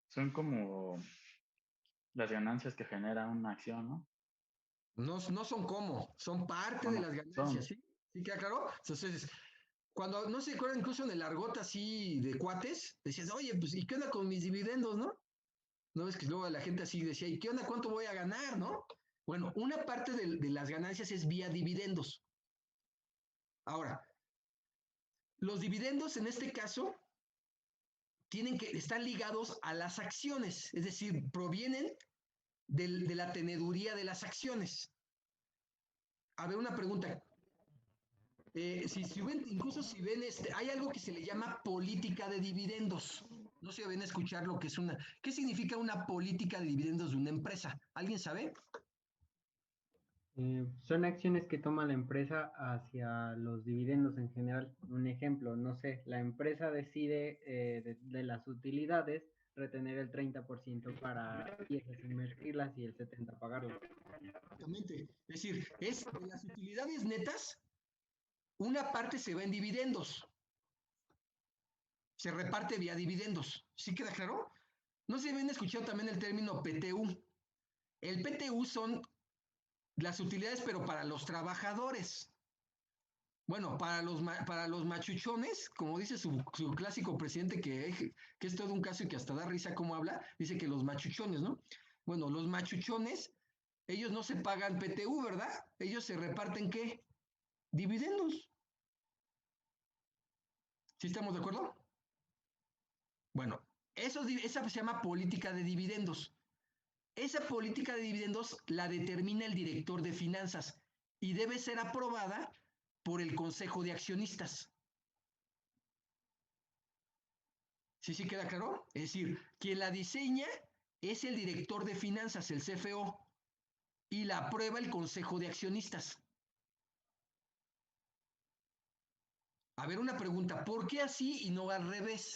Son como las ganancias que genera una acción, ¿no? No son como, son parte de las ganancias, ¿sí? ¿Sí queda claro? Entonces, cuando no se acuerdan incluso en el argot así de cuates, decías, oye, pues, ¿y qué onda con mis dividendos, no? No es que luego la gente así decía, ¿y qué onda? ¿Cuánto voy a ganar, no? Bueno, una parte de las ganancias es vía dividendos. Ahora, los dividendos en este caso están ligados a las acciones, es decir, provienen de la teneduría de las acciones. A ver, una pregunta. Incluso si ven, hay algo que se le llama política de dividendos. No sé si ven escuchar lo que es ¿Qué significa una política de dividendos de una empresa? ¿Alguien sabe? Son acciones que toma la empresa hacia los dividendos en general. Un ejemplo, no sé, la empresa decide de las utilidades retener el 30% para piezas, invertirlas y el 70% pagarlas. Exactamente. Es decir, es de las utilidades netas, una parte se va en dividendos. Se reparte vía dividendos. ¿Sí queda claro? No sé si habían escuchado también el término PTU. El PTU son las utilidades, pero para los trabajadores. Bueno, para los machuchones, como dice su clásico presidente, que es todo un caso y que hasta da risa cómo habla, dice que los machuchones, ¿no? Bueno, los machuchones, ellos no se pagan PTU, ¿verdad? Ellos se reparten, ¿qué? Dividendos. ¿Sí estamos de acuerdo? Bueno, esa se llama política de dividendos. Esa política de dividendos la determina el director de finanzas y debe ser aprobada por el Consejo de Accionistas. ¿Sí queda claro? Es decir, quien la diseña es el director de finanzas, el CFO, y la aprueba el Consejo de Accionistas. A ver, una pregunta, ¿por qué así y no al revés?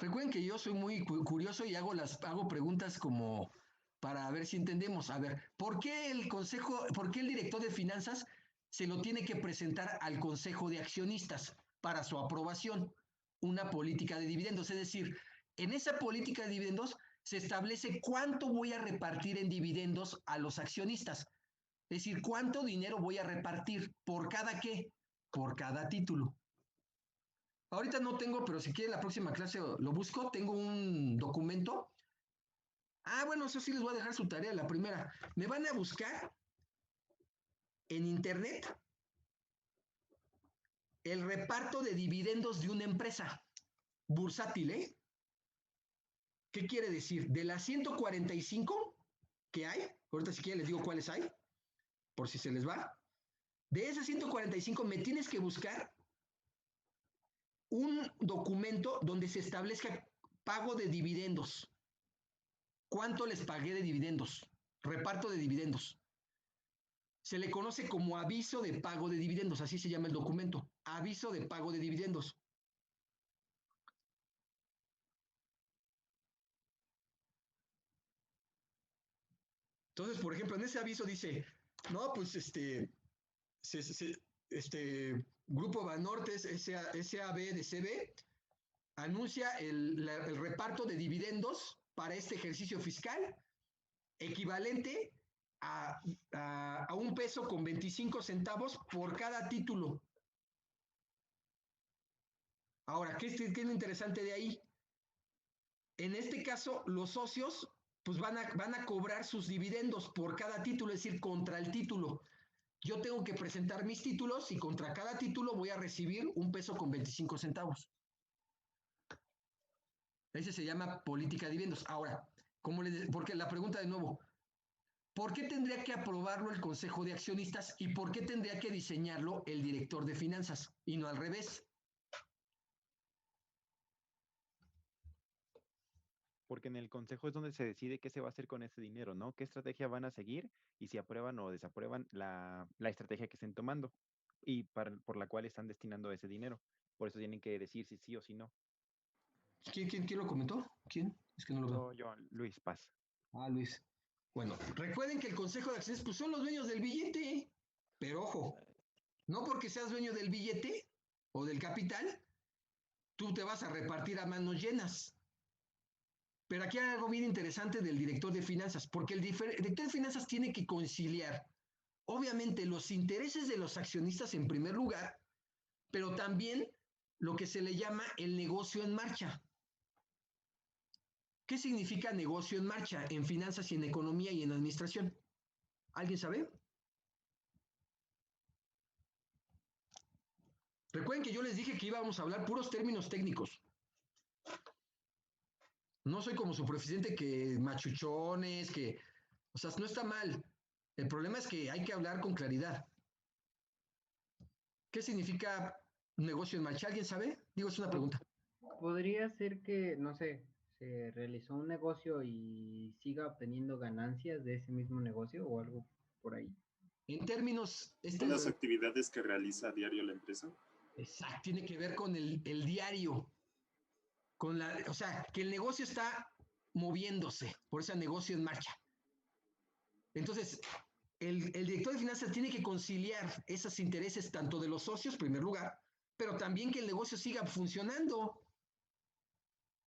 Recuerden que yo soy muy curioso y hago preguntas como para ver si entendemos. A ver, ¿por qué el director de finanzas se lo tiene que presentar al Consejo de Accionistas para su aprobación? Una política de dividendos. Es decir, en esa política de dividendos se establece cuánto voy a repartir en dividendos a los accionistas. Es decir, cuánto dinero voy a repartir, ¿por cada qué? Por cada título. Ahorita no tengo, pero si quiere la próxima clase lo busco. Tengo un documento. Bueno, eso sí les voy a dejar su tarea, la primera. Me van a buscar en internet el reparto de dividendos de una empresa bursátil, ¿eh? ¿Qué quiere decir? De las 145 que hay, ahorita si quieren les digo cuáles hay, por si se les va. De esas 145 me tienes que buscar un documento donde se establezca pago de dividendos. ¿Cuánto les pagué de dividendos? Reparto de dividendos. Se le conoce como aviso de pago de dividendos, así se llama el documento. Aviso de pago de dividendos. Entonces, por ejemplo, en ese aviso dice, no, pues Grupo Banorte, SAB de CB, anuncia el reparto de dividendos para este ejercicio fiscal equivalente a $1.25 por cada título. Ahora, ¿qué es lo interesante de ahí? En este caso, los socios pues van a cobrar sus dividendos por cada título, es decir, contra el título. Yo tengo que presentar mis títulos y contra cada título voy a recibir $1.25. Ese se llama política de dividendos. Ahora, porque la pregunta de nuevo, ¿por qué tendría que aprobarlo el Consejo de Accionistas y por qué tendría que diseñarlo el director de finanzas y no al revés? Porque en el consejo es donde se decide qué se va a hacer con ese dinero, ¿no? ¿Qué estrategia van a seguir y si aprueban o desaprueban la estrategia que estén tomando y por la cual están destinando ese dinero? Por eso tienen que decir si sí o si no. ¿Quién lo comentó? ¿Quién? Es que no lo veo. Yo, Luis Paz. Luis. Bueno, recuerden que el Consejo de Accionistas pues, son los dueños del billete, pero ojo, no porque seas dueño del billete o del capital, tú te vas a repartir a manos llenas. Pero aquí hay algo bien interesante del director de finanzas, porque el director de finanzas tiene que conciliar, obviamente, los intereses de los accionistas en primer lugar, pero también lo que se le llama el negocio en marcha. ¿Qué significa negocio en marcha en finanzas y en economía y en administración? ¿Alguien sabe? Recuerden que yo les dije que íbamos a hablar puros términos técnicos. No soy como su presidente que machuchones, o sea, no está mal. El problema es que hay que hablar con claridad. ¿Qué significa negocio en marcha? ¿Alguien sabe? Digo, es una pregunta. Podría ser que, no sé, se realizó un negocio y siga obteniendo ganancias de ese mismo negocio o algo por ahí. En términos... ¿Son las actividades que realiza a diario la empresa? Exacto, tiene que ver con el diario. o sea, que el negocio está moviéndose, por eso el negocio en marcha. Entonces, el director de finanzas tiene que conciliar esos intereses tanto de los socios, en primer lugar, pero también que el negocio siga funcionando.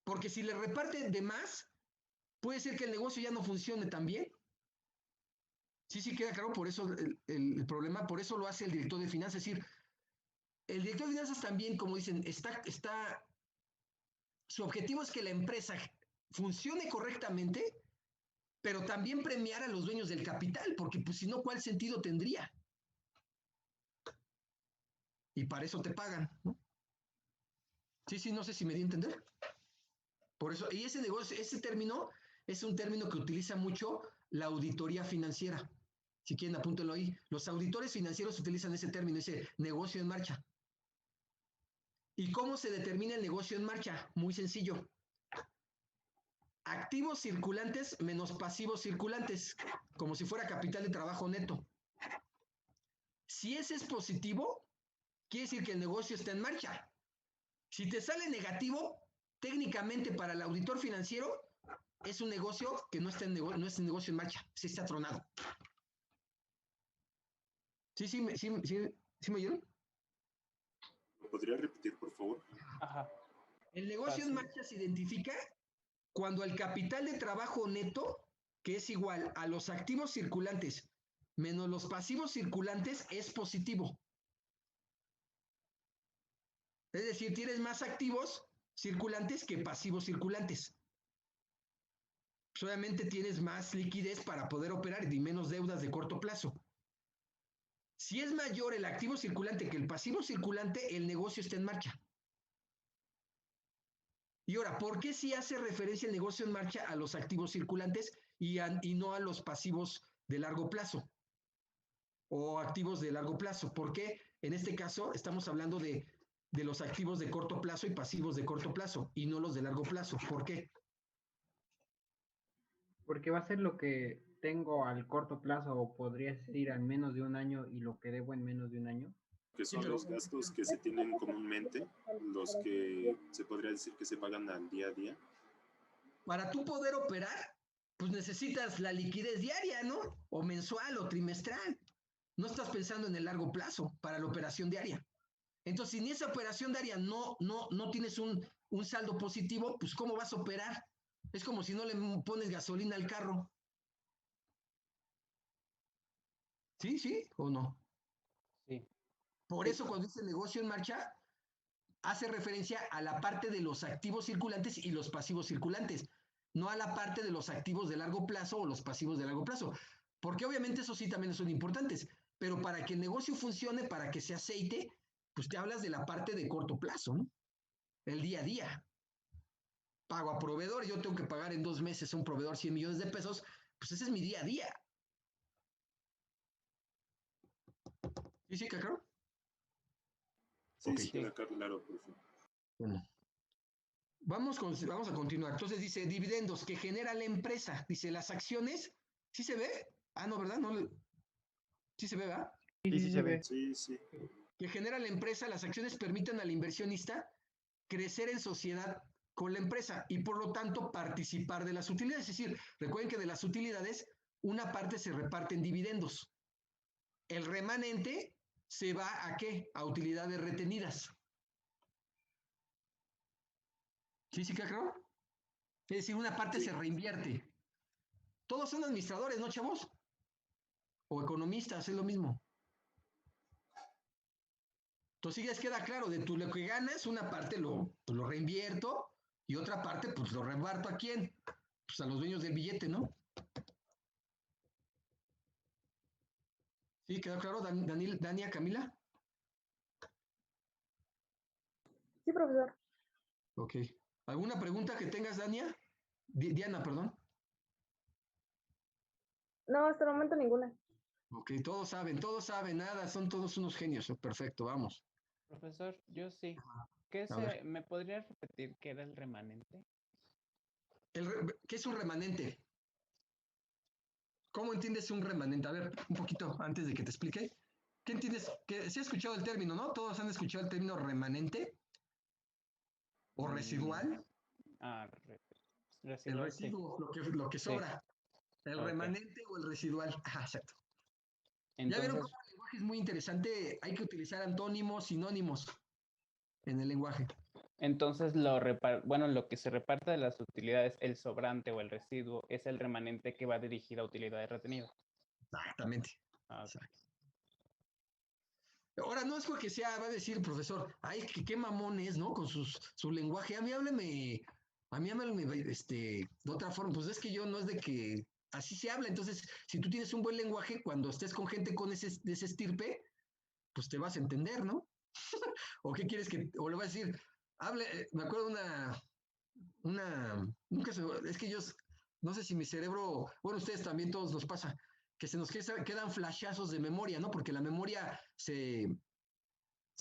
Porque si le reparte de más, puede ser que el negocio ya no funcione tan bien. Sí, queda claro, por eso el problema, por eso lo hace el director de finanzas. Es decir, el director de finanzas también, como dicen, su objetivo es que la empresa funcione correctamente, pero también premiar a los dueños del capital, porque pues si no, ¿cuál sentido tendría? Y para eso te pagan, ¿no? Sí, no sé si me di a entender. Por eso, y ese negocio, ese término es un término que utiliza mucho la auditoría financiera. Si quieren, apúntenlo ahí. Los auditores financieros utilizan ese término, ese negocio en marcha. ¿Y cómo se determina el negocio en marcha? Muy sencillo. Activos circulantes menos pasivos circulantes, como si fuera capital de trabajo neto. Si ese es positivo, quiere decir que el negocio está en marcha. Si te sale negativo, técnicamente para el auditor financiero es un negocio que no es negocio en marcha, sí está tronado. ¿Sí me oyeron? ¿Lo podría repetir, por favor? Ajá. El negocio en marcha se identifica cuando el capital de trabajo neto, que es igual a los activos circulantes menos los pasivos circulantes, es positivo. Es decir, tienes más activos circulantes que pasivos circulantes. Pues obviamente tienes más liquidez para poder operar y menos deudas de corto plazo. Si es mayor el activo circulante que el pasivo circulante, el negocio está en marcha. Y ahora, ¿por qué si hace referencia el negocio en marcha a los activos circulantes y no a los pasivos de largo plazo? O activos de largo plazo. ¿Por qué? En este caso estamos hablando de los activos de corto plazo y pasivos de corto plazo y no los de largo plazo. ¿Por qué? Porque va a ser lo que tengo al corto plazo o podría ser al menos de un año y lo que debo en menos de un año. Que son los gastos que se tienen comúnmente, los que se podría decir que se pagan al día a día. Para tú poder operar, pues necesitas la liquidez diaria, ¿no? O mensual o trimestral. No estás pensando en el largo plazo para la operación diaria. Entonces, si en esa operación diaria no tienes un saldo positivo, pues ¿cómo vas a operar? Es como si no le pones gasolina al carro. ¿Sí o no? Sí. Por eso cuando dice negocio en marcha, hace referencia a la parte de los activos circulantes y los pasivos circulantes, no a la parte de los activos de largo plazo o los pasivos de largo plazo. Porque obviamente esos sí también son importantes, pero para que el negocio funcione, para que se aceite, pues te hablas de la parte de corto plazo, ¿no? El día a día. Pago a proveedor, yo tengo que pagar en 2 meses a un proveedor 100 millones de pesos, pues ese es mi día a día. ¿Sí, claro? Sí, queda claro, profe. Bueno. Vamos a continuar. Entonces dice, dividendos que genera la empresa. Dice, las acciones, ¿sí se ve? Ah, no, ¿verdad? No, ¿sí se ve, verdad? Sí, se ve. Sí. Que genera la empresa, las acciones permiten al inversionista crecer en sociedad con la empresa y por lo tanto participar de las utilidades. Es decir, recuerden que de las utilidades, una parte se reparte en dividendos. El remanente se va ¿a qué? A utilidades retenidas. ¿Sí, claro? Es decir, una parte se reinvierte. Todos son administradores, ¿no, chavos? O economistas, es lo mismo. Entonces ya les queda claro, de lo que ganas, una parte lo reinvierto y otra parte pues lo reparto ¿a quién? Pues a los dueños del billete, ¿no? ¿Sí? ¿Quedó claro, Dania, Camila? Sí, profesor. Ok. ¿Alguna pregunta que tengas, Dania? Diana, perdón. No, hasta el momento ninguna. Ok, todos saben nada, son todos unos genios. Perfecto, vamos. Profesor, yo sí. ¿Me podría repetir qué era el remanente? ¿Qué es un remanente? ¿Cómo entiendes un remanente? A ver, un poquito antes de que te explique. ¿Qué entiendes? Que sí has escuchado el término, ¿no? Todos han escuchado el término remanente o residual. El Residual, sí. residuo, lo que Sí. sobra. El Ok. remanente o el residual. Ajá, exacto. ¿Ya vieron Entonces, cómo el lenguaje es muy interesante? Hay que utilizar antónimos, sinónimos en el lenguaje. entonces bueno, lo que se reparte de las utilidades, el sobrante o el residuo, es el remanente que va dirigido a utilidades retenidas. Exactamente. Ah, ok. Exacto. Ahora, no es porque sea, va a decir el profesor, ay, qué mamón es, ¿no? Con su lenguaje. A mí hábleme de otra forma. Pues es que yo no es de que así se habla. Entonces, si tú tienes un buen lenguaje, cuando estés con gente de ese estirpe, pues te vas a entender, ¿no? ¿O qué quieres que, o le vas a decir, me acuerdo nunca es que yo, no sé si mi cerebro, bueno, ustedes también todos nos pasa, que se nos quedan flashazos de memoria, ¿no? Porque la memoria se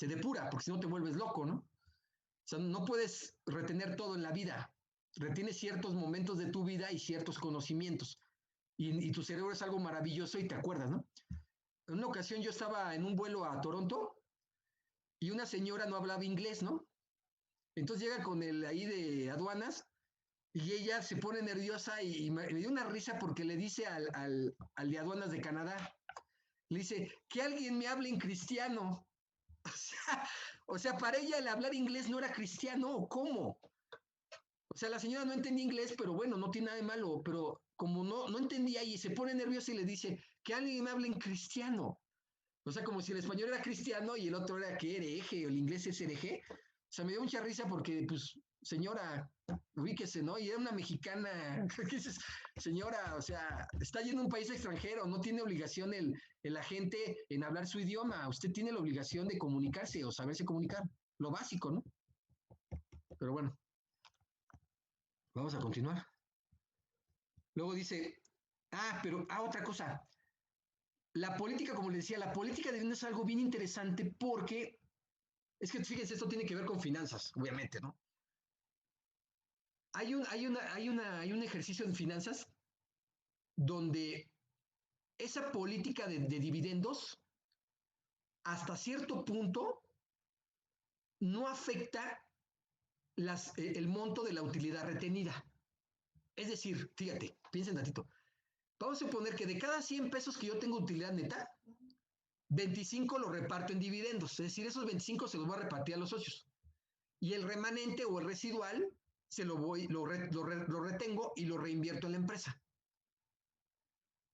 depura, porque si no te vuelves loco, ¿no? O sea, no puedes retener todo en la vida. Retienes ciertos momentos de tu vida y ciertos conocimientos. Y tu cerebro es algo maravilloso y te acuerdas, ¿no? En una ocasión yo estaba en un vuelo a Toronto y una señora no hablaba inglés, ¿no? Entonces llega con el ahí de aduanas y ella se pone nerviosa y me dio una risa porque le dice al de aduanas de Canadá, le dice, que alguien me hable en cristiano. O sea, para ella el hablar inglés no era cristiano, ¿cómo? O sea, la señora no entendía inglés, pero bueno, no tiene nada de malo, pero como no entendía y se pone nerviosa y le dice, que alguien me hable en cristiano. O sea, como si el español era cristiano y el otro era que hereje, o el inglés es hereje. O sea, me dio mucha risa porque, pues, señora, ubíquese, ¿no? Y era una mexicana, ¿qué dices? Señora, o sea, está yendo a un país extranjero, no tiene obligación el agente en hablar su idioma. Usted tiene la obligación de comunicarse o saberse comunicar. Lo básico, ¿no? Pero bueno, vamos a continuar. Luego dice, otra cosa. La política, como les decía, la política de vivienda es algo bien interesante porque es que fíjense, esto tiene que ver con finanzas, obviamente, ¿no? Hay un ejercicio en finanzas donde esa política de dividendos, hasta cierto punto, no afecta el monto de la utilidad retenida. Es decir, fíjate, piensen tantito. Vamos a suponer que de cada 100 pesos que yo tengo utilidad neta, 25 lo reparto en dividendos. Es decir, esos 25 se los voy a repartir a los socios. Y el remanente o el residual lo retengo y lo reinvierto en la empresa.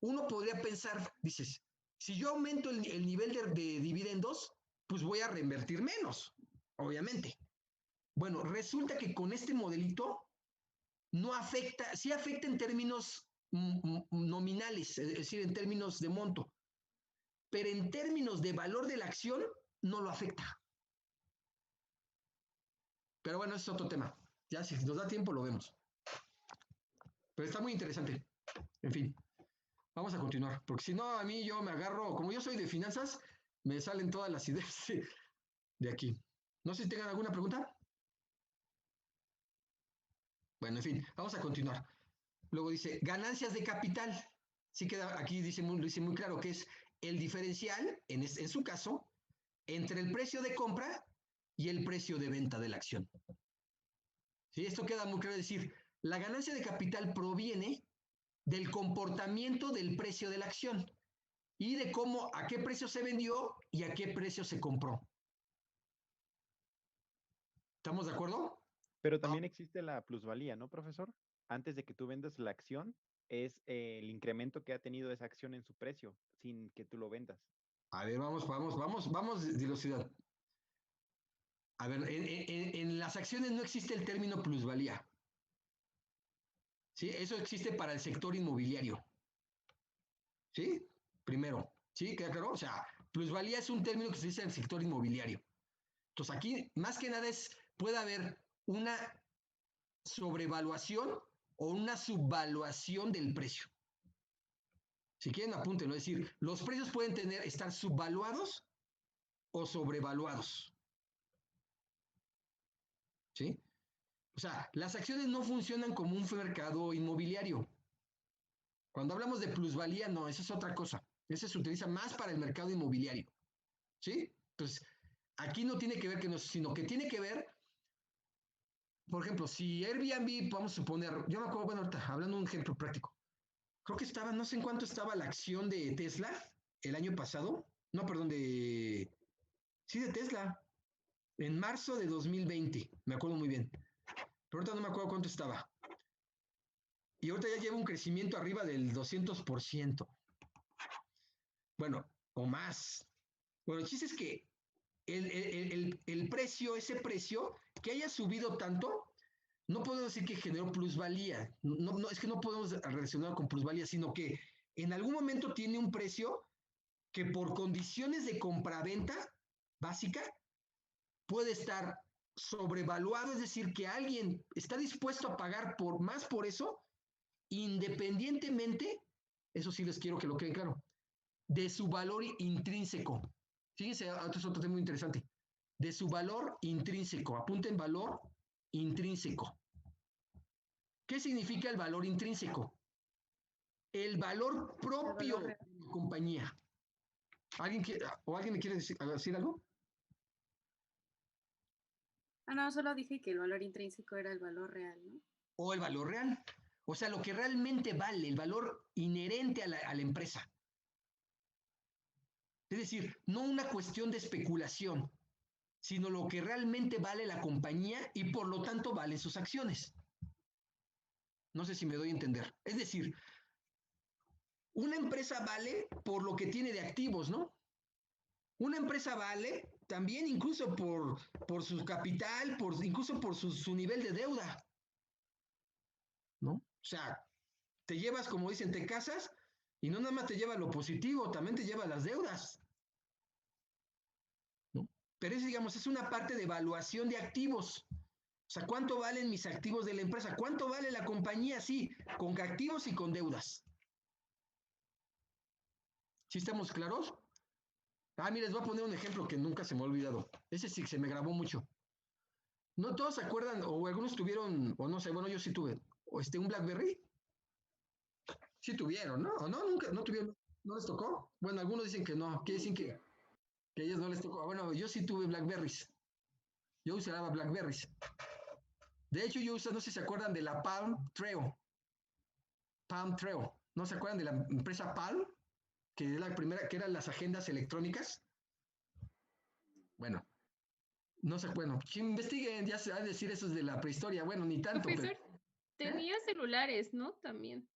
Uno podría pensar, dices, si yo aumento el nivel de dividendos, pues voy a reinvertir menos, obviamente. Bueno, resulta que con este modelito no afecta, sí afecta en términos nominales, es decir, en términos de monto, pero en términos de valor de la acción no lo afecta. Pero bueno, ese es otro tema. Ya si nos da tiempo lo vemos. Pero está muy interesante. En fin, vamos a continuar, porque si no, a mí yo me agarro, como yo soy de finanzas, me salen todas las ideas de aquí. No sé si tengan alguna pregunta. Bueno, en fin, vamos a continuar. Luego dice, ganancias de capital. Sí queda, aquí dice muy claro que es el diferencial, en su caso, entre el precio de compra y el precio de venta de la acción. ¿Sí? Esto queda muy claro, es decir, la ganancia de capital proviene del comportamiento del precio de la acción y de cómo, a qué precio se vendió y a qué precio se compró. ¿Estamos de acuerdo? Pero también existe la plusvalía, ¿no, profesor? Antes de que tú vendas la acción, es el incremento que ha tenido esa acción en su precio, sin que tú lo vendas. A ver, vamos, velocidad. A ver, en las acciones no existe el término plusvalía. ¿Sí? Eso existe para el sector inmobiliario. ¿Sí? Primero, ¿sí? ¿Queda claro? O sea, plusvalía es un término que se dice en el sector inmobiliario. Entonces aquí, más que nada, puede haber una sobrevaluación o una subvaluación del precio. Si quieren, apúntenlo. Es decir, los precios pueden estar subvaluados o sobrevaluados. ¿Sí? O sea, las acciones no funcionan como un mercado inmobiliario. Cuando hablamos de plusvalía, no, eso es otra cosa. Ese se utiliza más para el mercado inmobiliario. ¿Sí? Entonces, aquí no tiene que ver sino que tiene que ver por ejemplo, si Airbnb, vamos a suponer, yo me acuerdo, bueno, ahorita, hablando de un ejemplo práctico, creo que estaba, no sé en cuánto estaba la acción de Tesla el año pasado, no, perdón, sí, de Tesla, en marzo de 2020, me acuerdo muy bien, pero ahorita no me acuerdo cuánto estaba. Y ahorita ya lleva un crecimiento arriba del 200%. Bueno, o más. Bueno, el chiste es que el precio, ese precio, que haya subido tanto, no podemos decir que generó plusvalía. No, no, es que no podemos relacionarlo con plusvalía, sino que en algún momento tiene un precio que por condiciones de compraventa básica puede estar sobrevaluado, es decir, que alguien está dispuesto a pagar más por eso, independientemente, eso sí les quiero que lo quede claro, de su valor intrínseco. Fíjense, esto es otro tema muy interesante. De su valor intrínseco. Apunten valor intrínseco. ¿Qué significa el valor intrínseco? El valor propio de la compañía. ¿Alguien me quiere decir algo? No, solo dije que el valor intrínseco era el valor real, ¿no? O el valor real. O sea, lo que realmente vale, el valor inherente a la empresa. Es decir, no una cuestión de especulación, sino lo que realmente vale la compañía y por lo tanto valen sus acciones. No sé si me doy a entender. Es decir, una empresa vale por lo que tiene de activos, ¿no? Una empresa vale también incluso por su capital, incluso por su nivel de deuda, ¿no? O sea, te llevas, como dicen, te casas y no nada más te lleva lo positivo, también te lleva las deudas, ¿no? Pero es, digamos, es una parte de evaluación de activos. O sea, ¿cuánto valen mis activos de la empresa? ¿Cuánto vale la compañía? Sí, con activos y con deudas. ¿Sí estamos claros? Mira, les voy a poner un ejemplo que nunca se me ha olvidado. Ese sí se me grabó mucho. ¿No todos se acuerdan, o algunos tuvieron, o no sé, bueno, yo sí tuve, un BlackBerry? Sí tuvieron, ¿no? ¿O no? Nunca, no tuvieron, ¿no les tocó? Bueno, algunos dicen que no, que dicen que a ellos no les tocó. Bueno, yo sí tuve BlackBerrys. Yo usaba BlackBerrys. De hecho, yo usaba, no sé si se acuerdan de la Palm Treo. Palm Treo. ¿No se acuerdan de la empresa Palm? Que es la primera, que eran las agendas electrónicas. Bueno, no sé, bueno, si investiguen, ya se va a decir eso es de la prehistoria. Bueno, ni tanto. Profesor, tenía celulares, ¿no? También.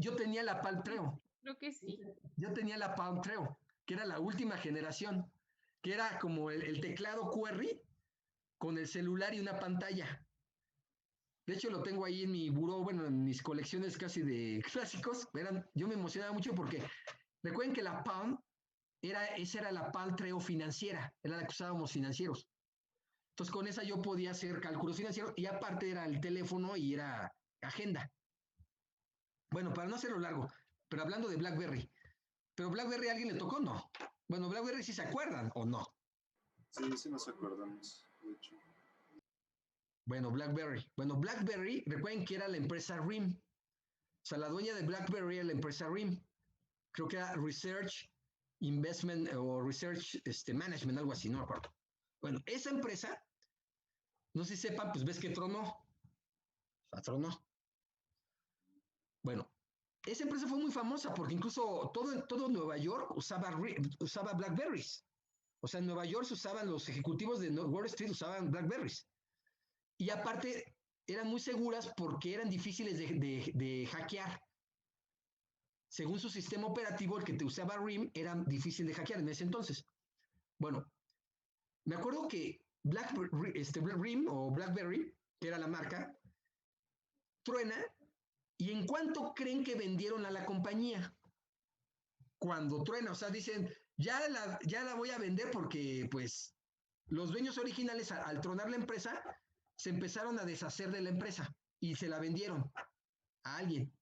Yo tenía la Palm Treo. Creo que sí. Yo tenía la Palm Treo, que era la última generación, que era como el teclado QWERTY con el celular y una pantalla. De hecho, lo tengo ahí en mi buró, bueno, en mis colecciones casi de clásicos. Yo me emocionaba mucho porque recuerden que la Palm esa era la Palm Treo financiera, era la que usábamos financieros. Entonces, con esa yo podía hacer cálculos financieros y aparte era el teléfono y era agenda. Bueno, para no hacerlo largo, pero hablando de BlackBerry. ¿Pero BlackBerry a alguien le tocó? No. Bueno, BlackBerry sí se acuerdan, ¿o no? Sí, sí nos acordamos, de hecho. Bueno, BlackBerry, recuerden que era la empresa RIM. O sea, la dueña de BlackBerry era la empresa RIM. Creo que era Research Investment o Research Management, algo así, no me acuerdo. Bueno, esa empresa, no sé si sepan, pues ves que tronó. O sea, tronó. Bueno, esa empresa fue muy famosa porque incluso todo Nueva York usaba BlackBerrys. O sea, en Nueva York se usaban, los ejecutivos de Wall Street usaban BlackBerrys. Y aparte, eran muy seguras porque eran difíciles de hackear. Según su sistema operativo, el que te usaba RIM era difícil de hackear en ese entonces. Bueno, me acuerdo que RIM o BlackBerry, que era la marca, truena. ¿Y en cuánto creen que vendieron a la compañía? Cuando truena, o sea, dicen, ya la voy a vender porque, pues, los dueños originales, al tronar la empresa, se empezaron a deshacer de la empresa y se la vendieron a alguien.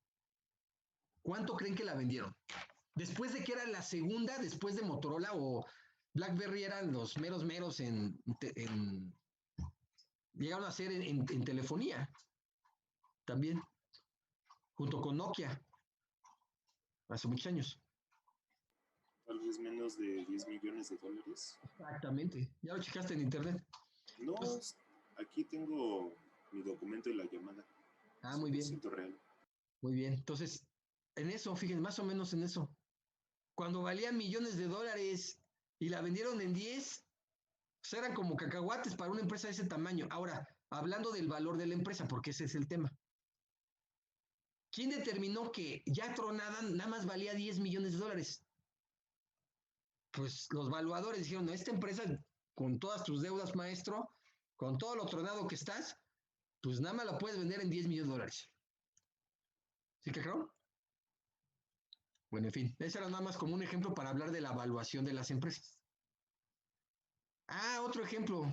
¿Cuánto creen que la vendieron? Después de que era la segunda, después de Motorola o BlackBerry eran los meros llegaron a ser en telefonía también, junto con Nokia, hace muchos años. Tal vez menos de 10 millones de dólares. Exactamente. ¿Ya lo checaste en internet? No, aquí tengo mi documento y la llamada. Ah, muy bien. 100% real. Muy bien. Entonces, en eso, fíjense, más o menos en eso. Cuando valía millones de dólares y la vendieron en 10, pues eran como cacahuates para una empresa de ese tamaño. Ahora, hablando del valor de la empresa, porque ese es el tema. ¿Quién determinó que ya tronada nada más valía 10 millones de dólares? Pues los valuadores dijeron, no, esta empresa, con todas tus deudas, maestro, con todo lo tronado que estás, pues nada más la puedes vender en 10 millones de dólares. ¿Sí que creo? Bueno, en fin, ese era nada más como un ejemplo para hablar de la evaluación de las empresas. Ah, otro ejemplo.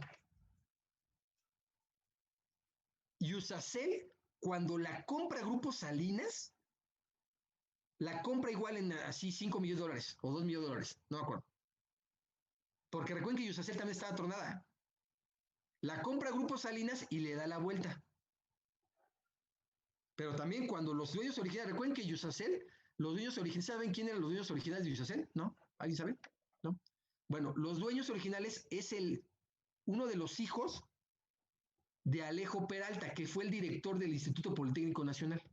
Yusacel, cuando la compra Grupo Salinas, la compra igual en así 5 millones de dólares o 2 millones de dólares, no me acuerdo. Porque recuerden que Yusacel también estaba tronada. La compra Grupo Salinas y le da la vuelta. Pero también cuando los dueños originales, recuerden que Yusacel, los dueños originales, ¿saben quién eran los dueños originales de Yusacel? ¿No? ¿Alguien sabe? ¿No? Bueno, los dueños originales es uno de los hijos de Alejo Peralta, que fue el director del Instituto Politécnico Nacional.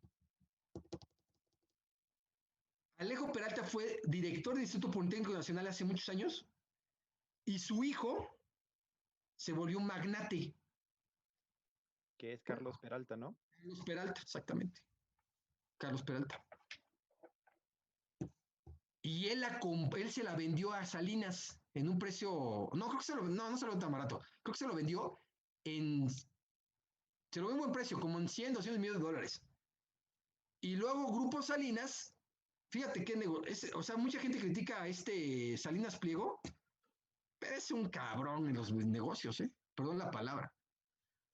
Alejo Peralta fue director del Instituto Politécnico Nacional hace muchos años y su hijo se volvió un magnate. Que es Carlos Peralta, ¿no? Carlos Peralta, exactamente. Carlos Peralta. Y él se la vendió a Salinas en un precio, no creo que no se lo vendió tan barato, creo que se lo vendió se lo vendió en buen precio, como en 100, 200 millones de dólares. Y luego Grupo Salinas, fíjate qué negocio, o sea, mucha gente critica a este Salinas Pliego, pero es un cabrón en los negocios, perdón la palabra.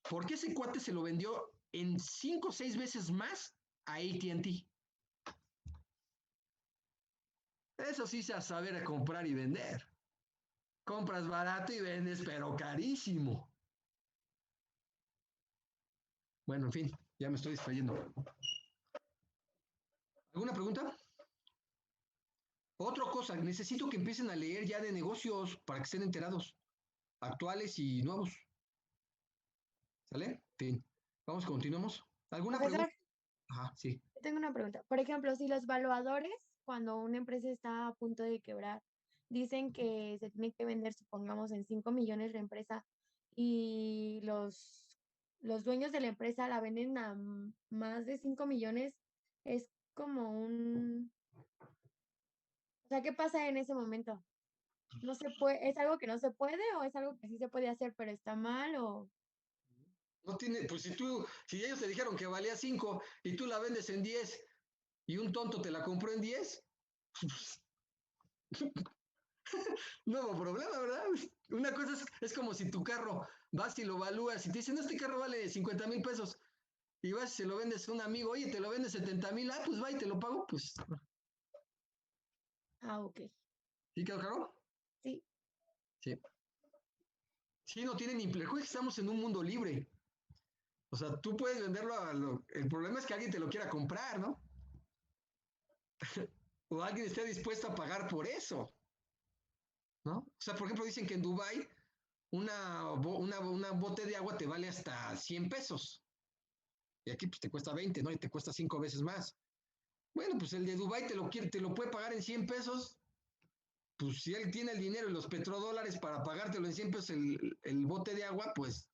Porque ese cuate se lo vendió en 5 o 6 veces más a AT&T. Eso sí se saber a comprar y vender. Compras barato y vendes, pero carísimo. Bueno, en fin, ya me estoy distrayendo. ¿Alguna pregunta? Otra cosa, necesito que empiecen a leer ya de negocios para que estén enterados, actuales y nuevos. ¿Sale? Fin. Vamos, continuamos. ¿Alguna Profesor, pregunta? Ajá, sí. tengo una pregunta. Por ejemplo, si los valuadores, cuando una empresa está a punto de quebrar, dicen que se tiene que vender, supongamos, en 5 millones la empresa y los dueños de la empresa la venden a más de 5 millones, es como un... O sea, ¿qué pasa en ese momento? No se puede, ¿es algo que no se puede o es algo que sí se puede hacer pero está mal o...? No tiene, pues si ellos te dijeron que valía 5 y tú la vendes en 10 y un tonto te la compró en 10, no hubo problema, ¿verdad? Una cosa es como si tu carro vas y lo evalúas y te dicen, no, este carro vale 50,000 pesos y vas y se lo vendes a un amigo, oye, te lo vendes 70,000, pues va y te lo pago, pues. Ah, ok. ¿Sí quedó claro? Sí. Sí. Sí, no tienen implicación, estamos en un mundo libre. O sea, tú puedes venderlo el problema es que alguien te lo quiera comprar, ¿no? O alguien esté dispuesto a pagar por eso, ¿no? O sea, por ejemplo, dicen que en Dubái una bote de agua te vale hasta 100 pesos. Y aquí pues te cuesta 20, ¿no? Y te cuesta 5 veces más. Bueno, pues el de Dubái te lo puede pagar en 100 pesos. Pues si él tiene el dinero y los petrodólares para pagártelo en 100 pesos el bote de agua, pues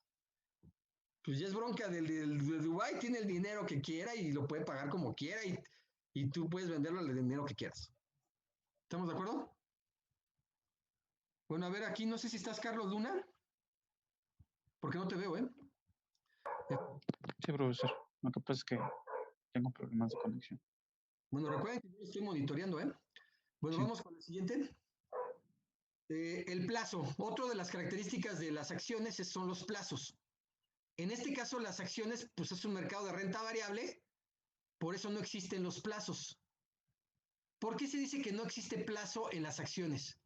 ya es bronca de Dubái, tiene el dinero que quiera y lo puede pagar como quiera y tú puedes venderlo al dinero que quieras. ¿Estamos de acuerdo? Bueno, a ver, aquí no sé si estás Carlos Luna, porque no te veo, ¿eh? Sí, profesor. Lo que pasa es que tengo problemas de conexión. Bueno, recuerden que yo estoy monitoreando, ¿eh? Bueno, sí. Vamos con el siguiente. El plazo. Otra de las características de las acciones son los plazos. En este caso, las acciones, pues es un mercado de renta variable, por eso no existen los plazos. ¿Por qué se dice que no existe plazo en las acciones?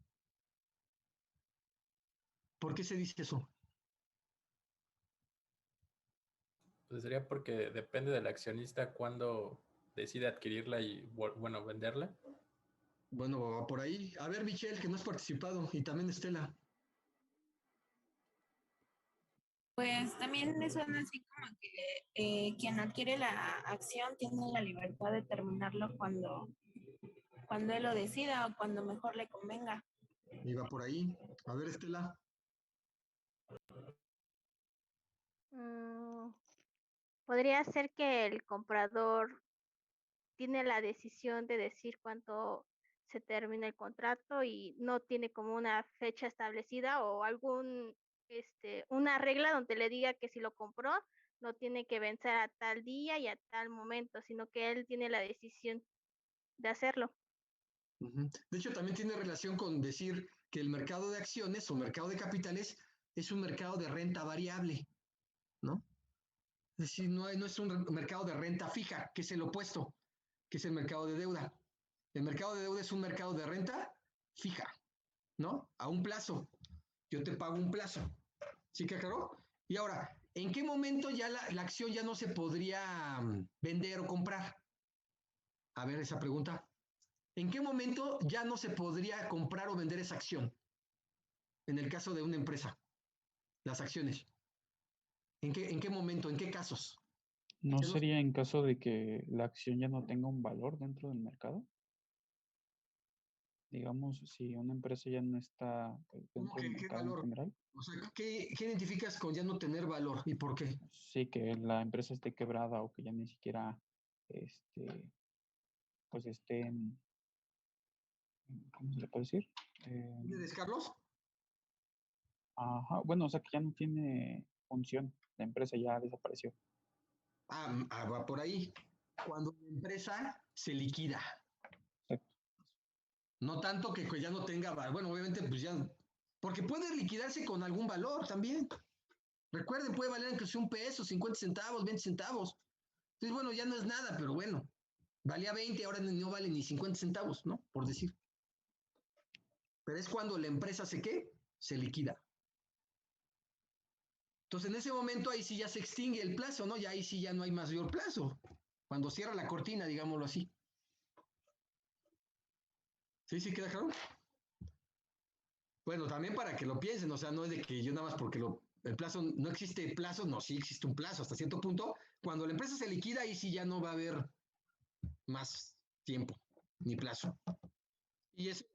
¿Por qué se dice eso? Pues sería porque depende del accionista cuando decide adquirirla y, bueno, venderla. Bueno, por ahí. A ver, Michelle, que no has participado, y también Estela. Pues también me suena así como que quien adquiere la acción tiene la libertad de terminarlo cuando él lo decida o cuando mejor le convenga. Iba por ahí. A ver, Estela. Podría ser que el comprador tiene la decisión de decir cuánto se termina el contrato y no tiene como una fecha establecida o una regla donde le diga que si lo compró no tiene que vencer a tal día y a tal momento, sino que él tiene la decisión de hacerlo. De hecho, también tiene relación con decir que el mercado de acciones o mercado de capitales es un mercado de renta variable, ¿no? Es decir, no es un mercado de renta fija, que es el opuesto, que es el mercado de deuda. El mercado de deuda es un mercado de renta fija, ¿no? A un plazo. Yo te pago un plazo. ¿Sí que claro? Y ahora, ¿en qué momento ya la acción ya no se podría vender o comprar? A ver esa pregunta. ¿En qué momento ya no se podría comprar o vender esa acción? En el caso de una empresa, las acciones. ¿En qué momento? ¿En qué casos? ¿No sería en caso de que la acción ya no tenga un valor dentro del mercado? Digamos, si una empresa ya no está dentro del mercado en general. O sea, ¿qué identificas con ya no tener valor y por qué? Sí, que la empresa esté quebrada o que ya ni siquiera pues esté en, ¿cómo se le puede decir? ¿Tienes, Carlos? Ajá, bueno, o sea que ya no tiene función, la empresa ya desapareció. Va por ahí. Cuando la empresa se liquida. Exacto. No tanto que ya no tenga valor. Bueno, obviamente, pues ya. Porque puede liquidarse con algún valor también. Recuerden, puede valer incluso $1, 50 centavos, 20 centavos. Entonces, bueno, ya no es nada, pero bueno. Valía 20, ahora no vale ni 50 centavos, ¿no? Por decir. Pero es cuando la empresa se liquida. Entonces, en ese momento ahí sí ya se extingue el plazo, ¿no? Ya ahí sí ya no hay mayor plazo. Cuando cierra la cortina, digámoslo así. ¿Sí queda claro? Bueno, también para que lo piensen, o sea, no es de que yo nada más porque el plazo, no existe plazo, no, sí existe un plazo hasta cierto punto. Cuando la empresa se liquida, ahí sí ya no va a haber más tiempo ni plazo. Y eso.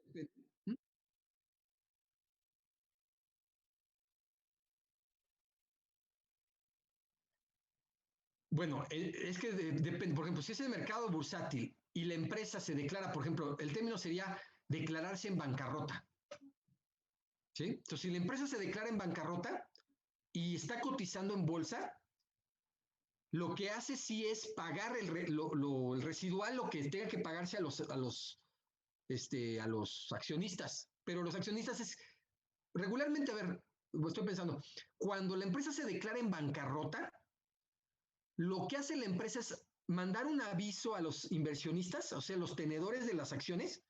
Bueno, es que depende, por ejemplo, si es el mercado bursátil y la empresa se declara, por ejemplo, el término sería declararse en bancarrota. ¿Sí? Entonces, si la empresa se declara en bancarrota y está cotizando en bolsa, lo que hace sí es pagar el residual, lo que tenga que pagarse a los accionistas. Pero los accionistas es regularmente, a ver, estoy pensando, cuando la empresa se declara en bancarrota, lo que hace la empresa es mandar un aviso a los inversionistas, o sea, los tenedores de las acciones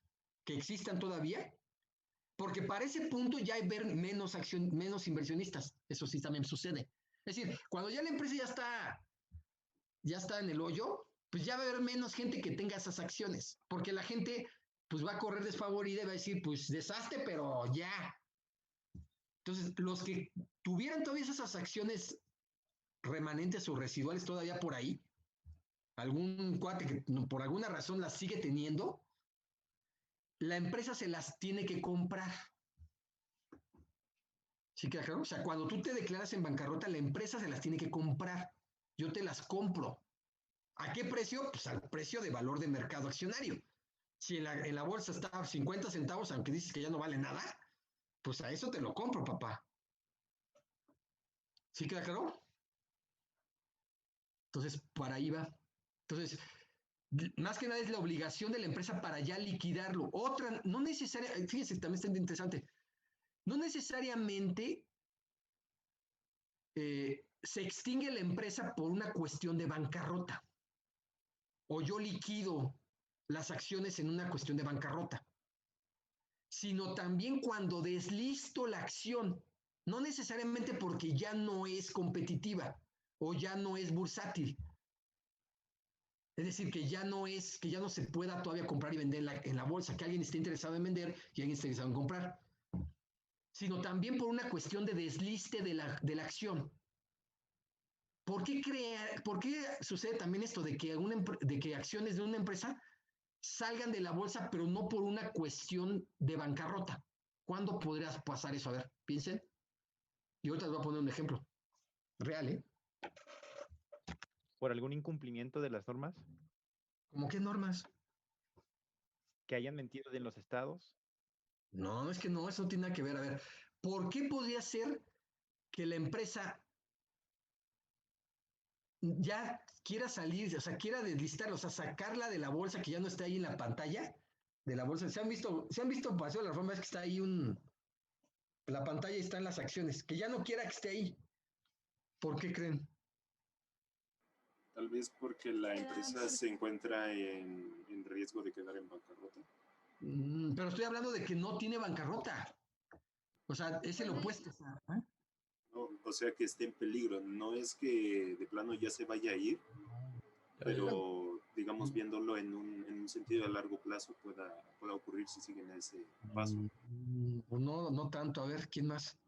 que existan todavía, porque para ese punto ya hay menos inversionistas. Eso sí también sucede. Es decir, cuando ya la empresa ya está en el hoyo, pues ya va a haber menos gente que tenga esas acciones, porque la gente pues va a correr desfavorida y va a decir, pues deshazte, pero ya. Entonces, los que tuvieran todavía esas acciones remanentes o residuales todavía por ahí, algún cuate que por alguna razón las sigue teniendo, la empresa se las tiene que comprar. ¿Sí queda claro? O sea, cuando tú te declaras en bancarrota, la empresa se las tiene que comprar. Yo te las compro. ¿A qué precio? Pues al precio de valor de mercado accionario. Si en la bolsa está a 50 centavos, aunque dices que ya no vale nada, pues a eso te lo compro, papá. ¿Sí queda claro? Entonces, para ahí va. Entonces, más que nada es la obligación de la empresa para ya liquidarlo. Otra, no necesariamente, fíjense, también está interesante, no necesariamente se extingue la empresa por una cuestión de bancarrota o yo liquido las acciones en una cuestión de bancarrota, sino también cuando deslisto la acción, no necesariamente porque ya no es competitiva o ya no es bursátil. Es decir, que ya no se pueda todavía comprar y vender en la bolsa, que alguien esté interesado en vender y alguien esté interesado en comprar, sino también por una cuestión de desliste de la acción. ¿Por qué sucede también esto de que acciones de una empresa salgan de la bolsa, pero no por una cuestión de bancarrota? ¿Cuándo podrías pasar eso? A ver, piensen. Y ahorita les voy a poner un ejemplo real, ¿eh? ¿Por algún incumplimiento de las normas? ¿Cómo qué normas? ¿Que hayan mentido en los estados? No, es que no, eso no tiene nada que ver. A ver, ¿por qué podría ser que la empresa ya quiera salir, o sea, quiera deslistarla, o sea, sacarla de la bolsa que ya no está ahí en la pantalla de la bolsa? ¿Se han visto Paseo de la Reforma? Es que está ahí la pantalla está en las acciones, que ya no quiera que esté ahí. ¿Por qué creen? Tal vez porque la empresa se encuentra en riesgo de quedar en bancarrota. Pero estoy hablando de que no tiene bancarrota. O sea, es el opuesto. ¿Eh? No, o sea, que esté en peligro. No es que de plano ya se vaya a ir, pero digamos, viéndolo en un sentido a largo plazo pueda ocurrir si siguen ese paso. Pues no tanto. A ver, ¿quién más?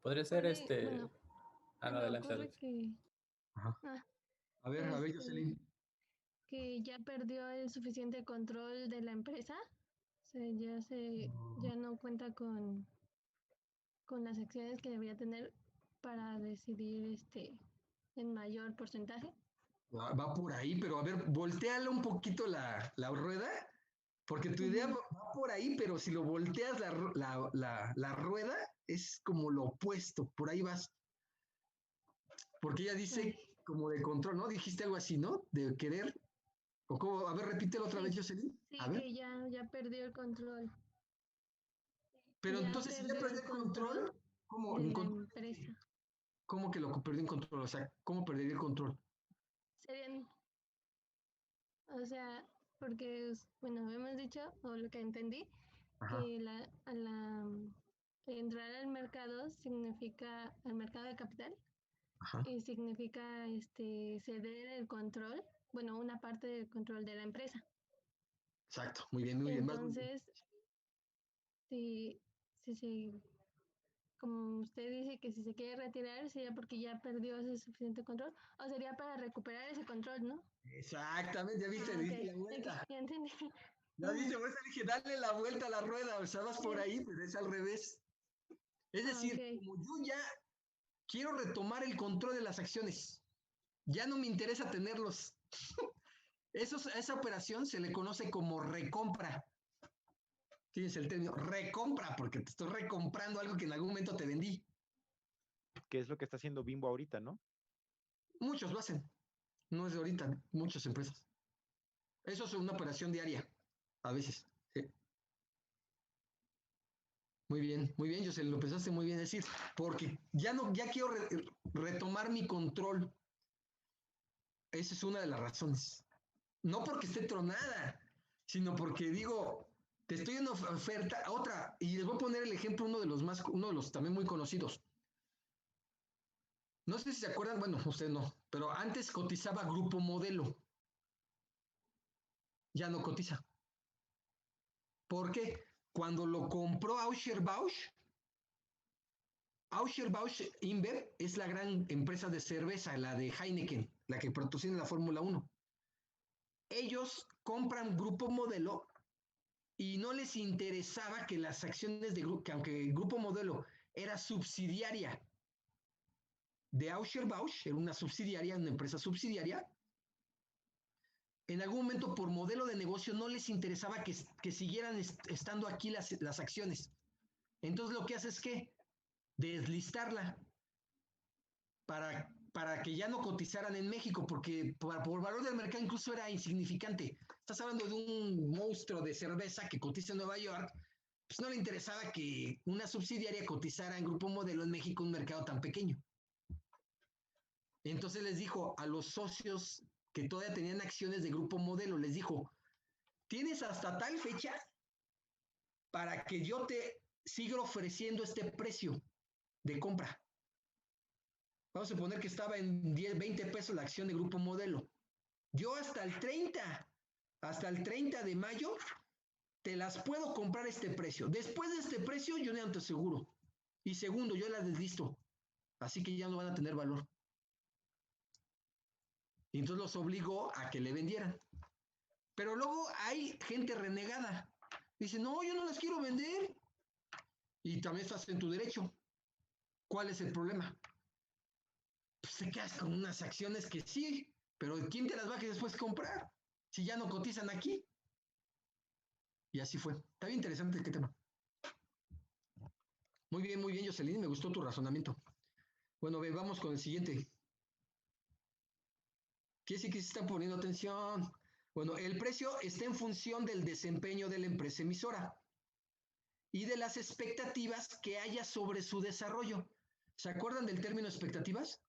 Podría ser Bueno, no, adelante. que... Ajá. A ver, Jocelyn. Que ya perdió el suficiente control de la empresa. O sea, ya no cuenta con las acciones que debería tener para decidir en mayor porcentaje. Va por ahí, pero a ver, volteala un poquito la rueda, porque tu idea va por ahí, pero si lo volteas la rueda, es como lo opuesto, por ahí vas. Porque ella dice como de control, ¿no? Dijiste algo así, ¿no? De querer. ¿O cómo? A ver, repítelo otra vez, Jocelyn. Sí, a ver. que ya perdió el control. Pero entonces, si ya perdió el control, ¿cómo? De la empresa. ¿Cómo que lo perdió en control? O sea, ¿cómo perdería el control? O sea, porque, bueno, hemos dicho, o lo que entendí, que entrar al mercado significa, al mercado de capital, y significa ceder el control, bueno, una parte del control de la empresa. Exacto, muy bien. Entonces, si como usted dice que si se quiere retirar sería porque ya perdió ese suficiente control, o sería para recuperar ese control, ¿no? Exactamente, ya viste, le diste la vuelta. Ya entendí. Ya viste, por eso dije, dale la vuelta a la rueda, o sea, vas por ahí, pero es al revés. Es decir, como yo ya quiero retomar el control de las acciones, ya no me interesa tenerlos. Esa operación se le conoce como recompra. Fíjense el término, recompra, porque te estoy recomprando algo que en algún momento te vendí. ¿Qué es lo que está haciendo Bimbo ahorita, no? Muchos lo hacen. No es de ahorita, muchas empresas. Eso es una operación diaria, a veces. Sí. Muy bien, Jocelyn, lo empezaste muy bien a decir, porque ya quiero retomar mi control. Esa es una de las razones. No porque esté tronada, sino porque digo, te estoy en oferta, otra, y les voy a poner el ejemplo, uno de los también muy conocidos. No sé si se acuerdan, bueno, usted no, pero antes cotizaba Grupo Modelo. Ya no cotiza. ¿Por qué? Cuando lo compró Anheuser-Busch InBev es la gran empresa de cerveza, la de Heineken, la que patrocina la Fórmula 1. Ellos compran Grupo Modelo y no les interesaba que las acciones de Grupo, que aunque el Grupo Modelo era subsidiaria de Anheuser-Busch, era una empresa subsidiaria, en algún momento por modelo de negocio no les interesaba que siguieran estando aquí las acciones. Entonces lo que hace es que deslistarla para que ya no cotizaran en México, porque por valor del mercado incluso era insignificante. Estás hablando de un monstruo de cerveza que cotiza en Nueva York, pues no le interesaba que una subsidiaria cotizara en Grupo Modelo en México, un mercado tan pequeño. Entonces les dijo a los socios que todavía tenían acciones de Grupo Modelo, les dijo, tienes hasta tal fecha para que yo te siga ofreciendo este precio de compra. Vamos a suponer que estaba en 10, 20 pesos la acción de Grupo Modelo. Yo hasta el 30 de mayo, te las puedo comprar a este precio. Después de este precio, yo no te aseguro. Y segundo, yo las deslisto. Así que ya no van a tener valor. Y entonces los obligó a que le vendieran. Pero luego hay gente renegada. Dice, no, yo no las quiero vender. Y también estás en tu derecho. ¿Cuál es el problema? Pues te quedas con unas acciones que sí, pero ¿quién te las va a que después comprar? Si ya no cotizan aquí. Y así fue. Está bien interesante el tema. Muy bien, Jocelyn, me gustó tu razonamiento. Bueno, vamos con el siguiente. ¿Quiere decir que se está poniendo atención? Bueno, el precio está en función del desempeño de la empresa emisora y de las expectativas que haya sobre su desarrollo. ¿Se acuerdan del término expectativas?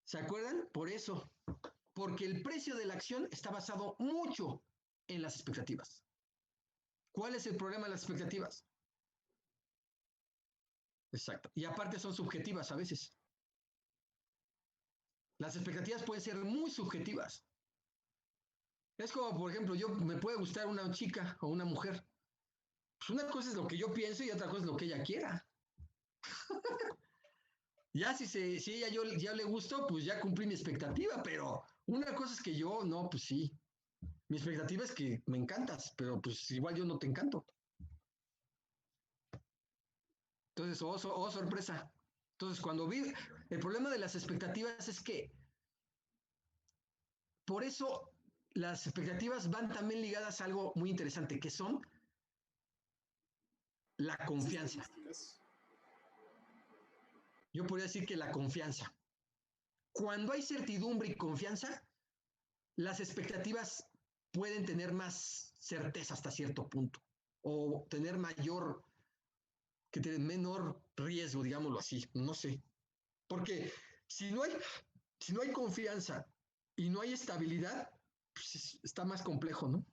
¿Se acuerdan? Por eso, porque el precio de la acción está basado mucho en las expectativas. ¿Cuál es el problema de las expectativas? Exacto. Y aparte son subjetivas a veces. Las expectativas pueden ser muy subjetivas. Es como, por ejemplo, me puede gustar una chica o una mujer. Pues una cosa es lo que yo pienso y otra cosa es lo que ella quiera. Ya si ella ya le gustó, pues ya cumplí mi expectativa, pero una cosa es que yo, no, pues sí. Mi expectativa es que me encantas, pero pues igual yo no te encanto. Entonces, oh sorpresa. Entonces, el problema de las expectativas es que por eso las expectativas van también ligadas a algo muy interesante, que son la confianza. Yo podría decir que la confianza. Cuando hay certidumbre y confianza, las expectativas pueden tener más certeza hasta cierto punto o tener menor riesgo, digámoslo así, no sé. Porque si no hay confianza y no hay estabilidad, pues está más complejo, ¿no?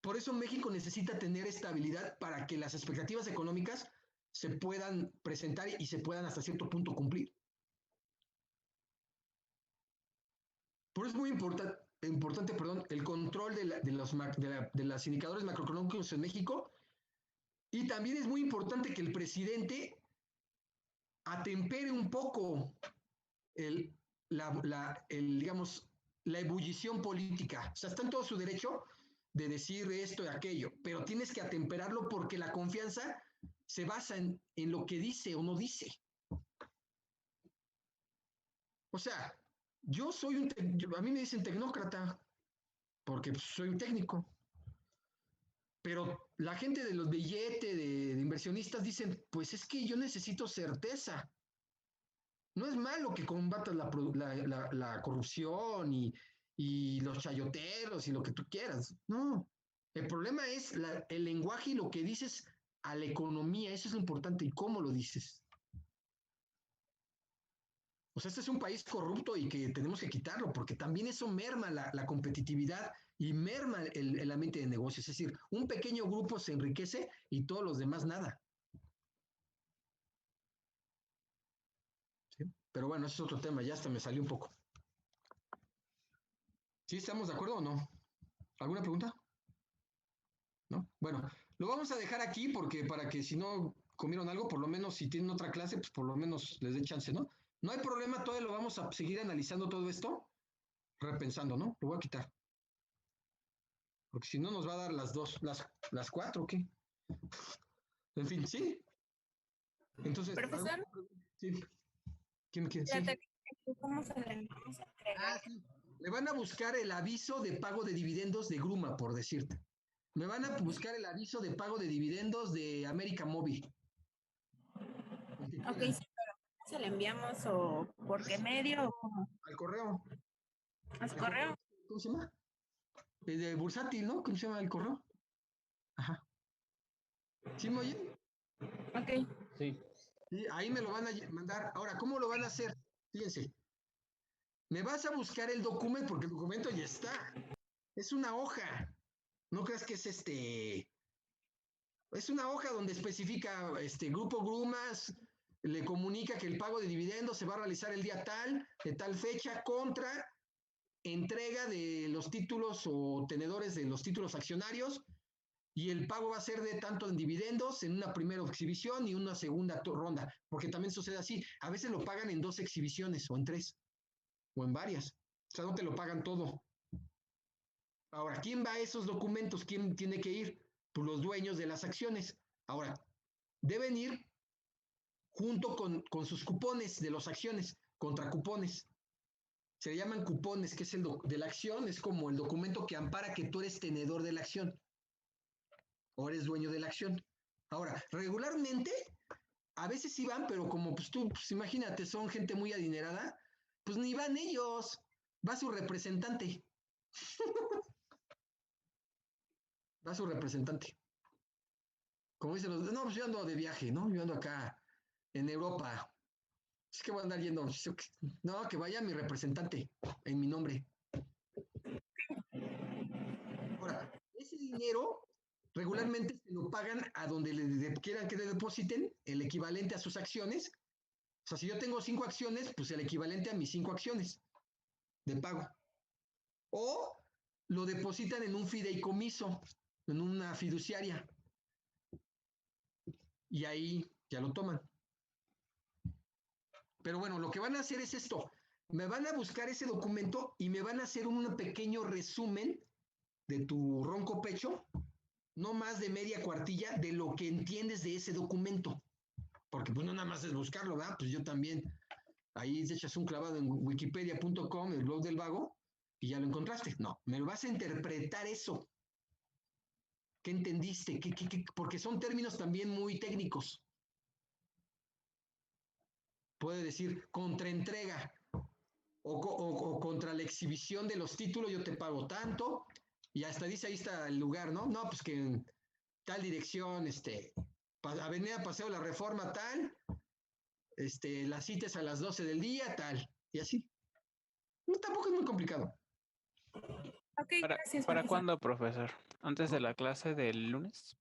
Por eso México necesita tener estabilidad para que las expectativas económicas se puedan presentar y se puedan hasta cierto punto cumplir. Por eso es muy importante, el control de los indicadores macroeconómicos en México, y también es muy importante que el presidente atempere un poco digamos, la ebullición política. O sea, está en todo su derecho de decir esto y aquello, pero tienes que atemperarlo porque la confianza se basa en lo que dice o no dice. O sea, a mí me dicen tecnócrata porque soy un técnico, pero la gente de los billetes, de inversionistas dicen, pues es que yo necesito certeza. No es malo que combatas la corrupción y los chayoteros y lo que tú quieras. No. El problema es el lenguaje y lo que dices a la economía. Eso es lo importante. ¿Y cómo lo dices? O sea, este es un país corrupto y que tenemos que quitarlo, porque también eso merma la competitividad y merma el ambiente de negocios. Es decir, un pequeño grupo se enriquece y todos los demás nada. Pero bueno, ese es otro tema, ya hasta me salió un poco. ¿Sí estamos de acuerdo o no? ¿Alguna pregunta? ¿No? Bueno, lo vamos a dejar aquí porque para que si no comieron algo, por lo menos si tienen otra clase, pues por lo menos les dé chance, ¿no? No hay problema, todavía lo vamos a seguir analizando todo esto, repensando, ¿no? Lo voy a quitar. Porque si no nos va a dar las 4, ¿o qué? En fin, ¿sí? Entonces, profesor, sí. ¿Quién quiere? Sí. ¿Cómo se le vamos a entregar? Sí. Le van a buscar el aviso de pago de dividendos de Gruma, por decirte. Me van a buscar el aviso de pago de dividendos de América Móvil. Ok, sí, pero ¿se le enviamos o por qué medio? O cómo? Al correo. ¿A su correo? ¿Cómo se llama? De Bursátil, ¿no? ¿Cómo se llama el correo? Ajá. ¿Sí me oyen? Ok. Sí. Y ahí me lo van a mandar. Ahora, ¿cómo lo van a hacer? Fíjense. Me vas a buscar el documento, porque el documento ya está. Es una hoja. No creas que es Es una hoja donde especifica Grupo Grumas, le comunica que el pago de dividendos se va a realizar el día tal, de tal fecha, contra entrega de los títulos o tenedores de los títulos accionarios, y el pago va a ser de tanto en dividendos en una primera exhibición y una segunda ronda, porque también sucede así. A veces lo pagan en 2 exhibiciones o en 3. o en varias. O sea, no te lo pagan todo. Ahora, ¿quién va a esos documentos? ¿Quién tiene que ir? Pues los dueños de las acciones. Ahora, deben ir junto con sus cupones de las acciones, contra cupones. Se llaman cupones, que es el de la acción, es como el documento que ampara que tú eres tenedor de la acción o eres dueño de la acción. Ahora, regularmente, a veces sí van, pero como pues tú, pues imagínate, son gente muy adinerada, pues ni van ellos, va su representante. Va su representante. Como dicen los, no, pues yo ando de viaje, ¿no? Yo ando acá en Europa. Es que voy a andar yendo. No, que vaya mi representante en mi nombre. Ahora, ese dinero regularmente se lo pagan a donde le quieran que le depositen el equivalente a sus acciones. O sea, si yo tengo 5 acciones, pues el equivalente a mis 5 acciones de pago. O lo depositan en un fideicomiso, en una fiduciaria. Y ahí ya lo toman. Pero bueno, lo que van a hacer es esto. Me van a buscar ese documento y me van a hacer un pequeño resumen de tu ronco pecho, no más de media cuartilla, de lo que entiendes de ese documento. Porque pues no nada más es buscarlo, ¿verdad? Pues yo también. Ahí te echas un clavado en wikipedia.com, el blog del vago, y ya lo encontraste. No, me lo vas a interpretar eso. ¿Qué entendiste? Porque son términos también muy técnicos. Puede decir contraentrega o contra la exhibición de los títulos, yo te pago tanto, y hasta dice ahí está el lugar, ¿no? No, pues que en tal dirección, Avenida Paseo La Reforma, tal, las citas a las 12 del día, tal, y así. No, tampoco es muy complicado. Ok, gracias. ¿Para cuándo, profesor? ¿Antes de la clase del lunes?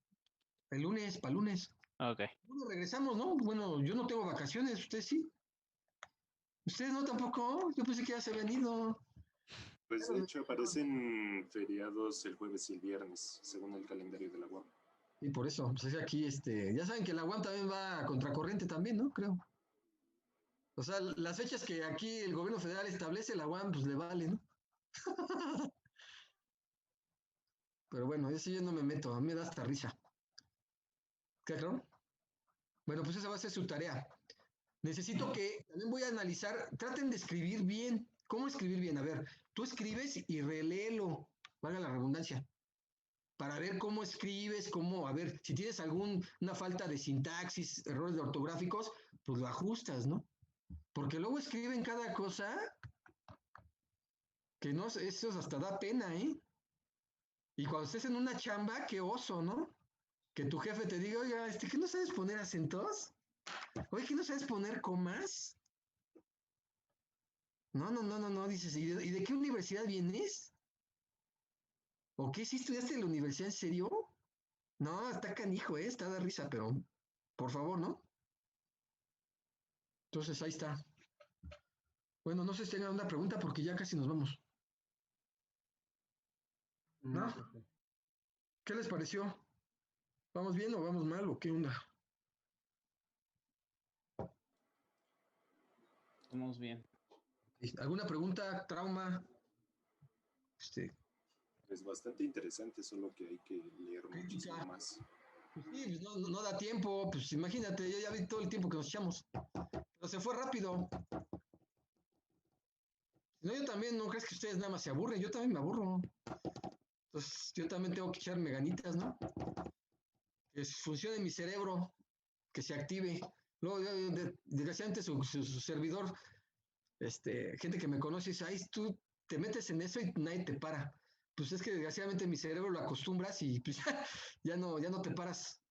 El lunes, para el lunes. Ok. Bueno, regresamos, ¿no? Bueno, yo no tengo vacaciones, ustedes sí. Ustedes no tampoco, yo pensé que ya se habían ido. Pues de hecho aparecen feriados el jueves y el viernes, según el calendario de la UAM. Y por eso, pues es aquí, ya saben que la UAM también va a contracorriente también, ¿no? Creo. O sea, las fechas que aquí el gobierno federal establece, la UAM pues le vale, ¿no? Pero bueno, ese yo no me meto, a mí me da hasta risa. ¿Qué, claro? Bueno, pues esa va a ser su tarea. Necesito que, también voy a analizar, traten de escribir bien. ¿Cómo escribir bien? A ver, tú escribes y reléelo, valga la redundancia, para ver cómo escribes, a ver, si tienes una falta de sintaxis, errores ortográficos, pues lo ajustas, ¿no? Porque luego escriben cada cosa que no, eso hasta da pena, ¿eh? Y cuando estés en una chamba, qué oso, ¿no? Que tu jefe te diga, oiga, ¿que no sabes poner acentos? Oye, ¿que no sabes poner comas? No, dices, ¿y de qué universidad vienes? ¿O qué, si estudiaste en la universidad en serio? No, está canijo, está de risa, pero por favor, ¿no? Entonces, ahí está. Bueno, no sé si tengan una pregunta porque ya casi nos vamos. ¿No? ¿Qué les pareció? ¿Vamos bien o vamos mal o qué onda? Vamos bien. ¿Alguna pregunta, trauma? Es bastante interesante, solo que hay que leer muchísimo más. Pues sí, pues no da tiempo, pues imagínate, yo ya vi todo el tiempo que nos echamos. Pero se fue rápido. No, yo también, no crees que ustedes nada más se aburren, yo también me aburro. Entonces, yo también tengo que echarme ganitas, ¿no? Que funcione mi cerebro, que se active. Luego, desgraciadamente, su servidor, gente que me conoce, dice, ay, tú te metes en eso y nadie te para. Pues es que desgraciadamente mi cerebro lo acostumbras y pues ya no te paras.